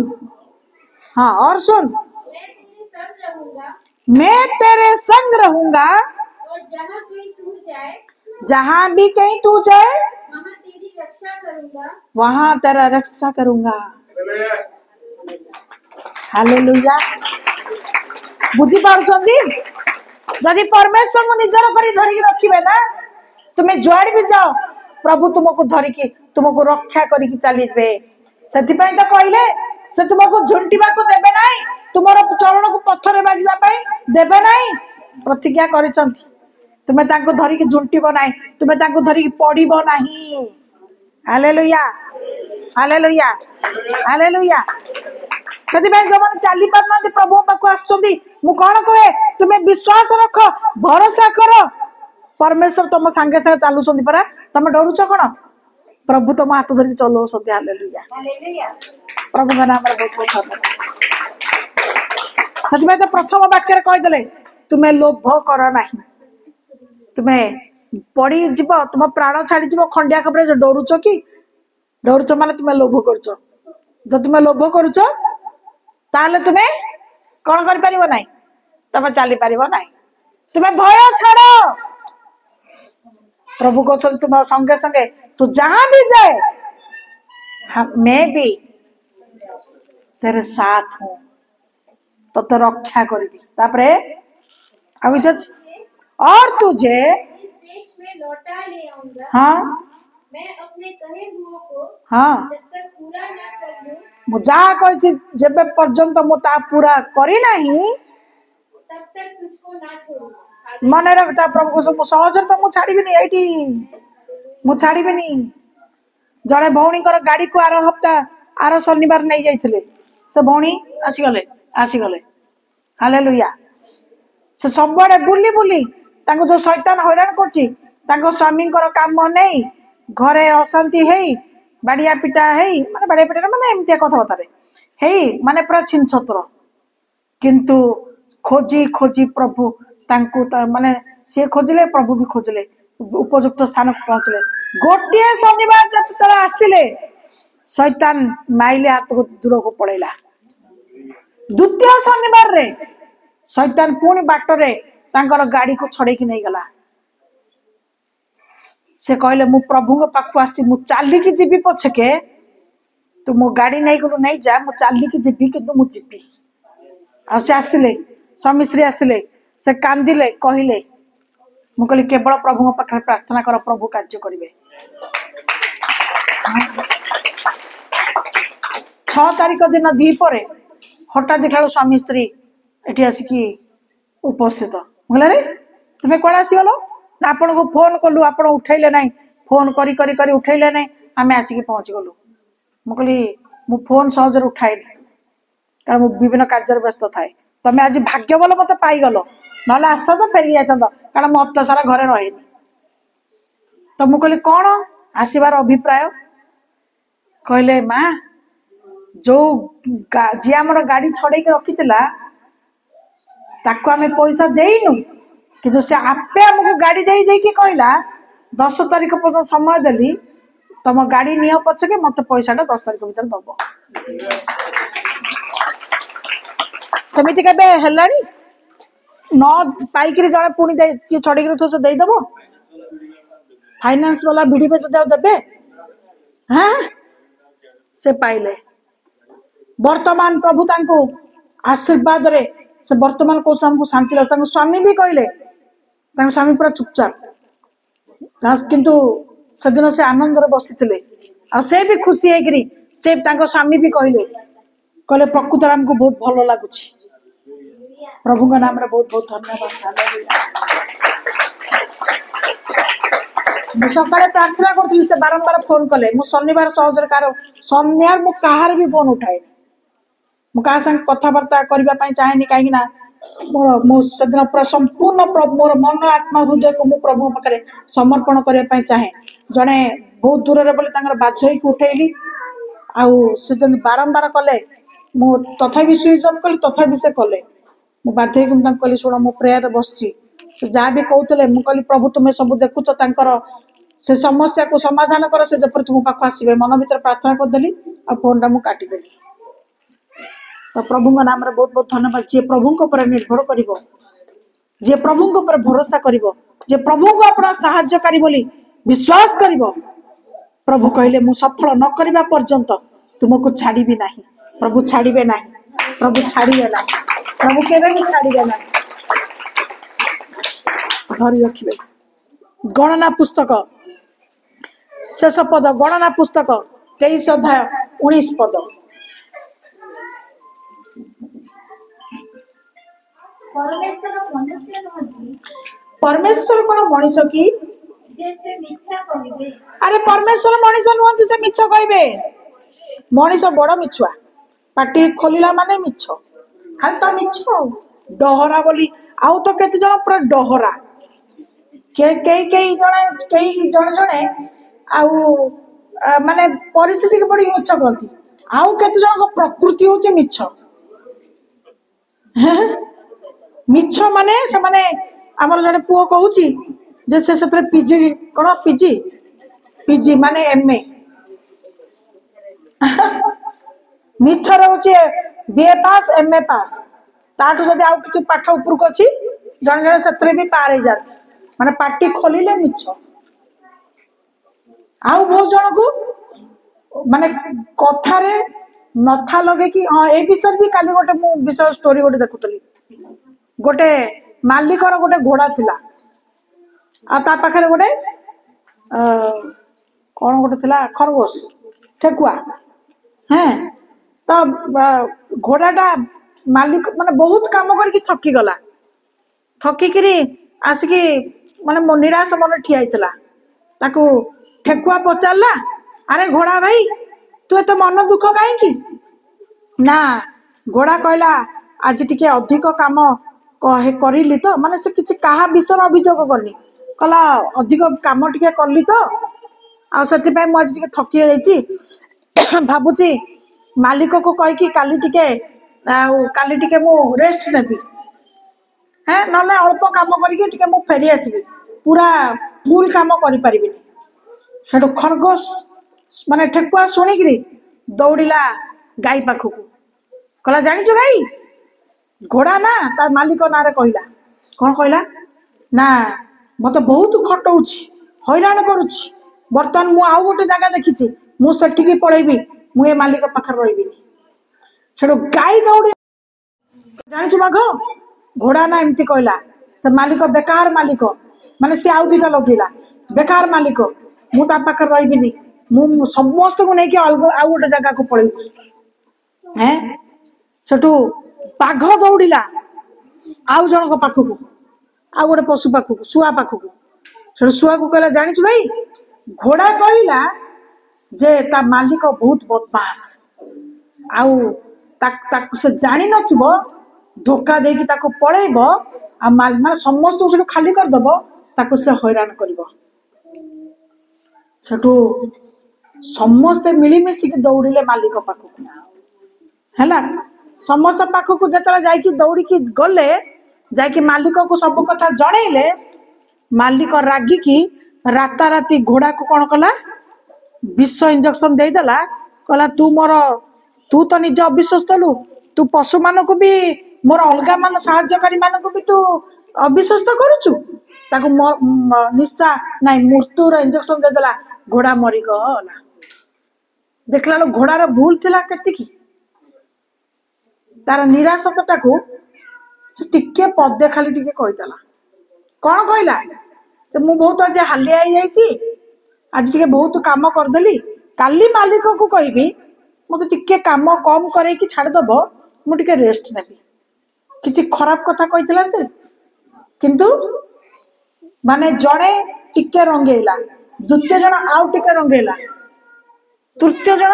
हाँ और सुन मैं तेरे संग रहूंगा जहाँ भी कहीं तू जाए वहां तेरा रक्षा करूंगा हालेलुया बुझी पारुछंती जदि परमेश्वर को निजर करी धरिकी रखिबे ना तुम्हें जुआड़ भी जाओ प्रभु तुमको धरिकी तुमको रक्षा करिकी चलीबे सेथिपई तो कहले से तुमको झुंटिबा को देबे नाही तुमर चरण को पत्थर बाजिबा पई देबे नाही प्रतिज्ञा करिसंती तुम्हें तांको धरिकी झुंटिबो नाही तुम्हें तांको धरिकी पड़िबो नाही हालेलुया हालेलुया हालेलुया सेथिपई जो माने चाली पारना प्रभु पाखु आछंती मु कोन कहे तुम्हें विश्वास रख भरोसा कर परमेश्वर तुम संगे संगे चालुछंती परा तुम डरुछ कोन प्रभु तुम हाथ धरिकी चलौछंती हालेलुया प्रभु का नाम रे बहुत बहुत धन्यवाद सेथिपई तो प्रथम वाक्य रे कहि देले तुम्हें लोभ कर नाही तुम्हें पड़ी जीव तुम प्राण छाड़ी जीव खंडिया खबरे डरुछ कि डरुछ माने तुम्हें लोभ करछ जो तुम्हें लोभ करुछ ताले तुम्हें कौन कर परिबो नाही तुम्हें चली परिबो नाही तुम्हें भय छाड़ प्रभु कहते तुम संगे संगे तू जहां भी जाए मैं भी तेरे साथ हूं तो रक्षा करी तापरे अभी और तुझे इस देश में लौटा ले आऊंगा। हाँ मैं अपने कहे हुओं को हाँ जब तक पूरा न कर लूं मु जहाँ कही जेबे पर्यंत मु ता पूरा करी नहीं तब तक तुझको ना छोड़ूंगा। मन रखता प्रभु को सहजरे तो मुझे छाड़बी ये मु छाड़बी जड़े भौणी गाड़ी को आर हप्ता आर शनिवार नहीं जाइए से भौणी आसीगले आसीगले हालेलुया से सबुआड़े बुली बुली जो शैतान हैरान कर स्वामी काम नहीं घरे अशांति है बाड़िया पिटा है माने बाड़िया पिटा माने एमती कथबार्ता है माने पूरा छिन छतर किंतु खोजी खोजी प्रभु तांकु माने सी खोजिले प्रभु भी खोजिले उपयुक्त स्थान को पहुंचले गोटे शनिवार जब आसिले शैतान माइले हाथ को दूर को पड़ेला द्वितीय शनिवार रे शैतान पुणी बाटरे तांकर गाड़ी को छड़े की नहीं गला से कहले मु प्रभु पाख आसी मु चलिकी जीवी पछके तू मो गाड़ी नहीं गलु नहीं जा मु चलिकी जीवी किंतु मु जीवी आ से आसिले स्वामी श्री आसिले से कांदिले कहले मु कहली केवल प्रभु पाखे प्रार्थना कर प्रभु कार्य करेंगे 6 तारिख दिन दीपरे हठात देखा स्वामी स्त्री एटी आसिकी उपस्थित रे तुम्हें कौन आसीगल ना आपन को फोन कलु आप उठेले ना फोन करी करी करी उठेले ना आम आसिक पहुँची गलु मुझे मु फोन सहजरे उठाएनि कारण मुझे विभिन्न कार्य व्यस्त थाए तुम्हें आज भाग्य बल मत पाईगल ना आसता तो फेरी जाता कारण मत सारा घरे रहे तो मुझे कहली कौन आसबार अभिप्राय कहले माँ जो जी आम गाड़ी छड़े रखी ताको आमे पैसा देनु किंतु से आपे हमको गाड़ी दे दे कि कहला 10 तारिख पर्यंत समय देली तुम गाड़ी नियो पछके मत पैसाटा 10 तारिख भीतर दबो समिति केबे हेलानी न पाइकरी जड़े पुणी दे छड़े तो से दे दबो फाइनेंस वाला भिड़ी पे जो देबे हाँ से पाइले वर्तमान प्रभु तांको आशीर्वाद रे से वर्तमान को हमको शांति लगे स्वामी भी कहले स्वामी पूरा चुपचाप किंतु सेदिन से आनंद बसी से भी खुशी है से स्वामी भी कहले कहले प्रकृत हमको बहुत भल लगुच प्रभु का नाम रे बहुत बहुत धन्यवाद सकाଳେ प्रार्थना करी से बारंबार फोन कले मु शनिवार सहजरे कार शनिवार मु कहार भी फोन उठाए मु क्या संग कथबार्ता करने चाहे कहीं मोर मुझे पूरा संपूर्ण मोर मन आत्मा हृदय को मु प्रभु पाखे समर्पण करने चाहे जड़े बहुत दूर रे बोले बाध्य उठेली आउ से बारंबार कले मु तथापि स्विच ऑफ कली तथापि से कले मु बाध्य कहली शुण मु प्रेयर बसची जहाँ भी कहते मुझे प्रभु तुम्हें सब देखुच से समस्या को समाधान कर से जपर तुम पाख आसवे मन भर प्रार्थना करदेली आ फोन टा मुझे काटिदेली तो प्रभु नाम रे बहुत बहुत धन्यवाद जी प्रभु ऊपर निर्भर कर जे प्रभु ऊपर भरोसा कर जे प्रभु को अपना साहाय्यकारी बोली विश्वास कर प्रभु कहले मु सफल न करबा पर्यंत तुमको छाड़बी नहीं प्रभु छाड़बे नहीं प्रभु छाड़बे नहीं प्रभु केबे भी छाड़बे नहीं धरी रखिबे गणना पुस्तक शेष पद गणना पुस्तक 23 अध्याय 19 पद परमेश्वर कौन मनीष की अरे परमेश्वर मनीष नुहति से मिछ कहबे मनीष बड़ मिछुआ पाटी खोलिला माने मिछ खाली तो मिछ डहरा बोली आउ तो केते जण पूरा डहरा कई जड़े जड़े आउ माने परिस्थिति के पड़ी मिछ कहती आउ केते जण प्रकृति होचे मिछ मिछ माने से माने हमर जड़े पुओ कहूची जे से सतरे पीजी कोन पीजी पीजी माने एमए मिछ रहउचे बीए पास एमए पास ताठू जदि आउ किछ पाठ ऊपर को अछि जण जण सतरे भी पार हे जात माने पार्टी खोलिले मिछ आउ बहुत जन को माने कथारे नथा लगे कि हाँ ए विषय भी काली गोटे मु विषय स्टोरी गोटे देखुतली गोटे मालिकर गोटे घोड़ा थिला आ ता पाखरे गोटे कौन गोटे थिला खरगोश ठेकुआ हैं तो घोड़ाटा मालिक माने बहुत काम करके थकी गला थकिकी आसिकी माने निराश मन ठिया ताकू ठेकुआ पचारा अरे घोड़ा भाई तू एत मन दुख कहीं ना घोड़ा कहला आज टिके अधिक काम करली तो माने से किसी कहा विषय अभियोग करनी कहला अधिक काम टिके करली तो आज टिके थकी जाइए भावुची मालिक को कहीकि काली टिके मु रेस्ट नेबी है ना अल्प काम करके मु फेरी आसबि पूरा फुल काम करि सेठू खरगोश माने ठेकुआ शुणिकी दौड़िला गाई पाखक कहला जानिଛୁ गाई घोड़ा ना ता मालिक ना रे कहला कौन कहला ना मत बहुत खटौछि हैरान करुछि बर्तमान मु आउ गोटे जगह देखी मु सेठिकी पळेबी मु ए मालिक पाखर रहिबिनी सेठू गाई दौड़ी जानिछु बाघ घोड़ा ना एमती कहला से मालिक बेकार मालिक माने से आउ दुटा लगेला बेकार मालिक मु ता पाखर रहिबिनी मु समस्त को नेकी आउ गोटे जगह को पळेबी हैं सेठू बाघ दौड़िला आउ जनक पाखक आउ गोटे पशु पाखक शुआ पाखक सेठू शुआ को कहला जानिछु भाई घोड़ा कहला जे ता मालिक बहुत बदमाश आउ से जानी नथिबो धोखा देकी ताको पळेबो आ माने समस्त से खाली कर दबो ताको से हैरान करबो सेठू समस्ते मिलीमिशी दौड़िले मालिक पाखक हैला समस्त पाखक जतला जाइकी दौड़िकी गले जाइकी मालिक को सब कथा जणैले मालिक रागिकी राताराती घोड़ा को कौन कला विष इंजेक्शन देदेला कहला तू तो निज अविश्वस्त लु तू पशु मान को भी मोर अलगा मान साहाय्यकारी मान को भी तू अविश्वस्त करुचु ताको निशा नाई मृत्युर इंजेक्शन देदेला घोड़ा मरी गला देखला लो घोड़ार भूल थिला केतिकी तार निराशता को से टिके पदे खाली टिके कहिदला कौन कहला से मु बहुत आज हालिया आज टिके बहुत काम करदेली काली मालिक को कहबी मत टिके काम कम करे कि छाड़ दबो मु टिके रेस्ट नेबी किछि खराब कथा कहितला से किंतु माने जड़े टिके रंगेला द्वितीय जन आउ टिके रंगेला तृतीय जन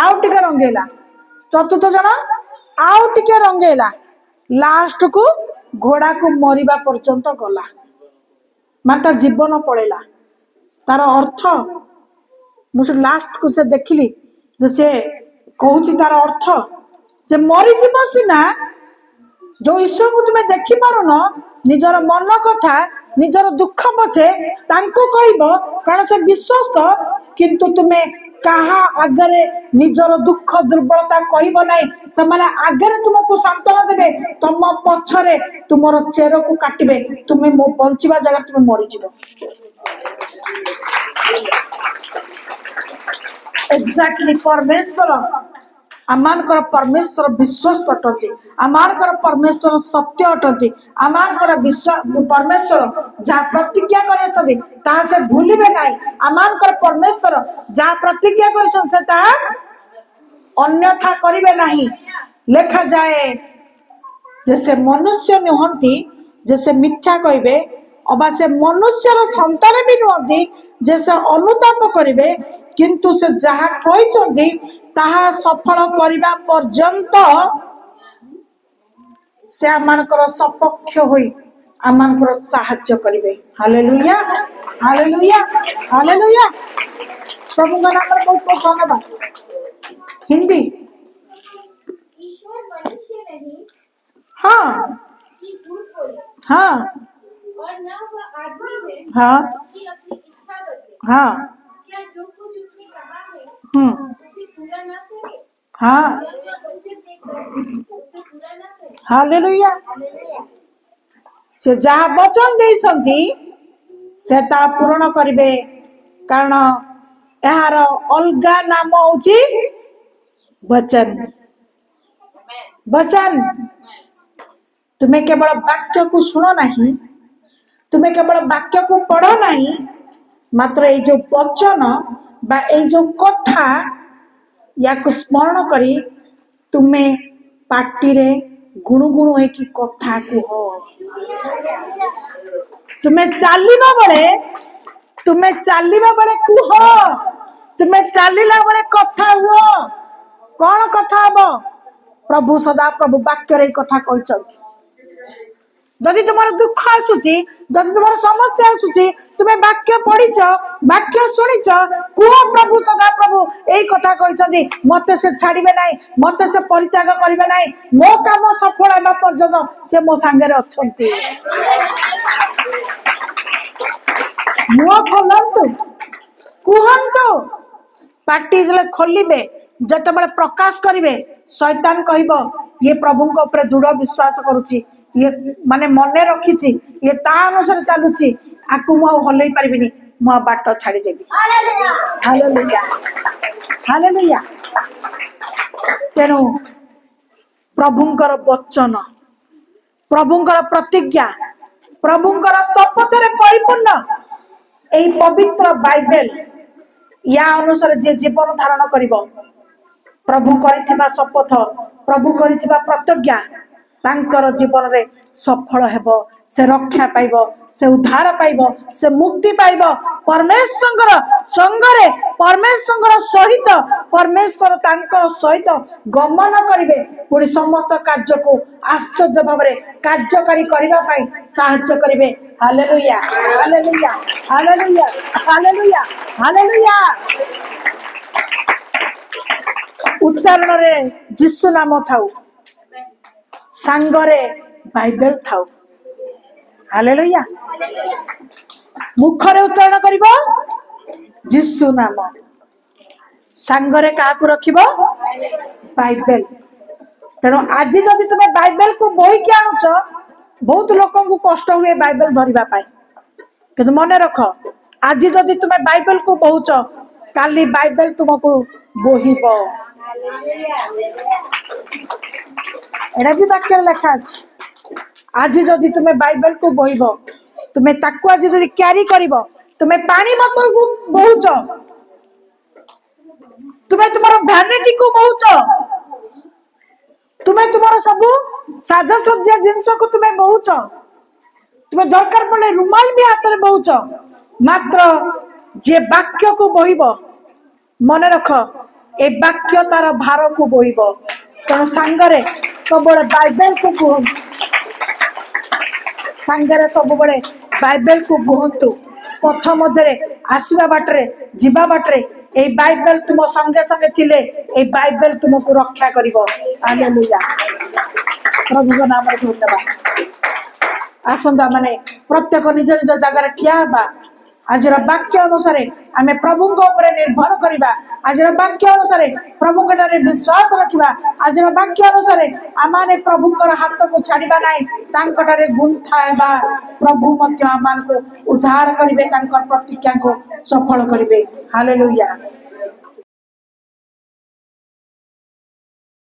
आउ टिके रंगेला चतुर्थ जन आउ टिके रंगेला लास्ट को घोड़ा को मरिबा पर्यंत गला मान तार जीवन पड़ेला तार अर्थ मुझे लास्ट को से देखिली जे से कहूची तार अर्थ जे मरी जीव सीना जो ईश्वर को तुम्हें देखि पारुन निजर मन कथा निजर दुख पछे तांको कहबो कारण से विश्वस्त किंतु तुम्हें कहा आगरे निजर दुख दुर्बलता कहबो नहीं से माने आगरे तुमको सांत्वना देबे तुम पछरे तुमर चेर को काटिबे तुम्हें मो बंचिबा जगह तुम्हें मरी जीवो एक्जाक्टली परमेश्वर आमानकर परमेश्वर विश्वस्त अटंती आमानकर परमेश्वर सत्य अटंती आमानकर परमेश्वर जहाँ प्रतिज्ञा करे ताहा से भूलिबे नहीं आमानकर परमेश्वर जहाँ प्रतिज्ञा करे अन्यथा करिबे नहीं लेखा जाए जैसे मनुष्य नुहंती जैसे मिथ्या कहबे अबा से मनुष्यर संतान भी नुहंती जैसे अनुताप करिबे किंतु से जहाँ कहते ताहा सफल करबा पर्यंत से आमानकर सपक्ष होई आमानकर साहाय्य करिबे हालेलुया हालेलुया हालेलुया प्रभु का नाम बहुत बहुत धन्यवाद हिंदी ईश्वर मनुष्य नहीं हाँ कि झूठ बोले हाँ और ना वह आदमी है हाँ कि अपनी इच्छा बदले हाँ क्या जो कुछ उसने कहा है उसे पूरा ना करे हाँ या वह वचन देकर उसे पूरा ना करे हालेलुया हालेलुया से जहाँ वचन दे से ता पूर्ण करिबे कारण यार अलगा नाम हूँ वचन। वचन तुम्हें केवल वाक्य को शुण नहीं, तुम्हें केवल वाक्य को पढ़ नहीं, मात्र ये जो वचन बा ये जो कथा या स्मरण करी तुम्हें पार्टी रे गुणुगुणु है कि कथा कुह। तुम्हें चलवा बेले कुह, तुम्हें चलला बेले कथा हुआ। कौन कथा हम? प्रभु सदा प्रभु वाक्य रे कथा कहते। जदि तुम दुख आसूची, जदि तुम समस्या आसूची, तुम्हें वाक्य पढ़ीच, वाक्य शुणीच, कुह प्रभु सदा प्रभु यही कथा कहते, मत से छाड़े ना, मत से परित्याग करेंगे ना, मो काम सफल होगा पर्यंत से मो सांगे अच्छा। मुह खोलतु, कहतु, पार्टी खोलिबे, जत बड़े प्रकाश करेंगे, शैतान कहब ये प्रभु ऊपर दृढ़ विश्वास करुच्ची, ये माने मने रखी, ये ता अनुसार चलुची, आपको मु हल पारि, मु बाट छाड़देवी। Hallelujah, hallelujah. तेणु प्रभुंकर वचन, प्रभुंकर प्रतिज्ञा, प्रभुंकर शपथ रे परिपूर्ण यही पवित्र बाइबल या अनुसार जे जीवन धारण करिबो, प्रभु करिथिबा शपथ, प्रभु करिथिबा प्रतिज्ञा तांकर जीवन रे सफल हेबो, से रक्षा पाइबो, से उद्धार पाइबो, से मुक्ति पाइबो। परमेश्वर संगरे, परमेश्वर सहित, परमेश्वर तांकर सहित गमन करिवे, पुणी समस्त कार्य को आश्चर्य भाव में कार्यकारी करबा पई साहाय्य करिवे। Hallelujah, hallelujah, hallelujah, hallelujah, hallelujah. उच्चारण रे यीशु नाम थाउ, सांगरे बाइबल थाउ। हालेलुया। मुखरे उच्चारण करिबो यीशु नाम, सांगरे काहाकू रखिबो बाइबल। तेणु आज जदि तुम बाइबल को बोई के आणुच, बहुत लोक को कष्ट हुए बाइबल धरिबा पाई, किंतु मन रख आज जदि तुम बाइबल को बोहुच, काली बाइबल तुमको बोहिबो। एटा भी वाक्य लिखा अछि। आज जदि तुम बाइबल को बोहिब, तुम्हें ताकू आज जदि क्यारी करिब, तुम्हें पानी बोतल को बोहुच, तुम्हें तुमर भैनिटी को बोहुच, तुम्हें तुमर सब साजसज्जा जिनस को तुम्हें बोहुच, तुम्हें दरकार पड़े रुमाल भी हाथ में बोहुच, मात्र जे वाक्य को बोहिब, मन रख ए वाक्य तार भार को बोहिब। तेणु सांगरे सब बाइबल को बोह, सांगरे सब बाइबल को बोहतु। पथ मध्य आसवा बाटरे जीवा बाटरे ए बाइबल तुम संगे संगे थिले, ए बाइबल तुमको रक्षा करिवो। हालेलुया, प्रभु नाम रे धन्यवाद। आसंदा माने प्रत्येक निज निज जगह ठिया बा। आज वाक्य अनुसार आम प्रभु निर्भर करवा, आज वाक्य अनुसार प्रभु विश्वास रखा, आज वाक्य अनुसार आम प्रभु हाथ को छाड़ा ना, गुंथा है प्रभु आम को उद्धार करेंगे, प्रतिज्ञा को सफल करेंगे। हालेलुया।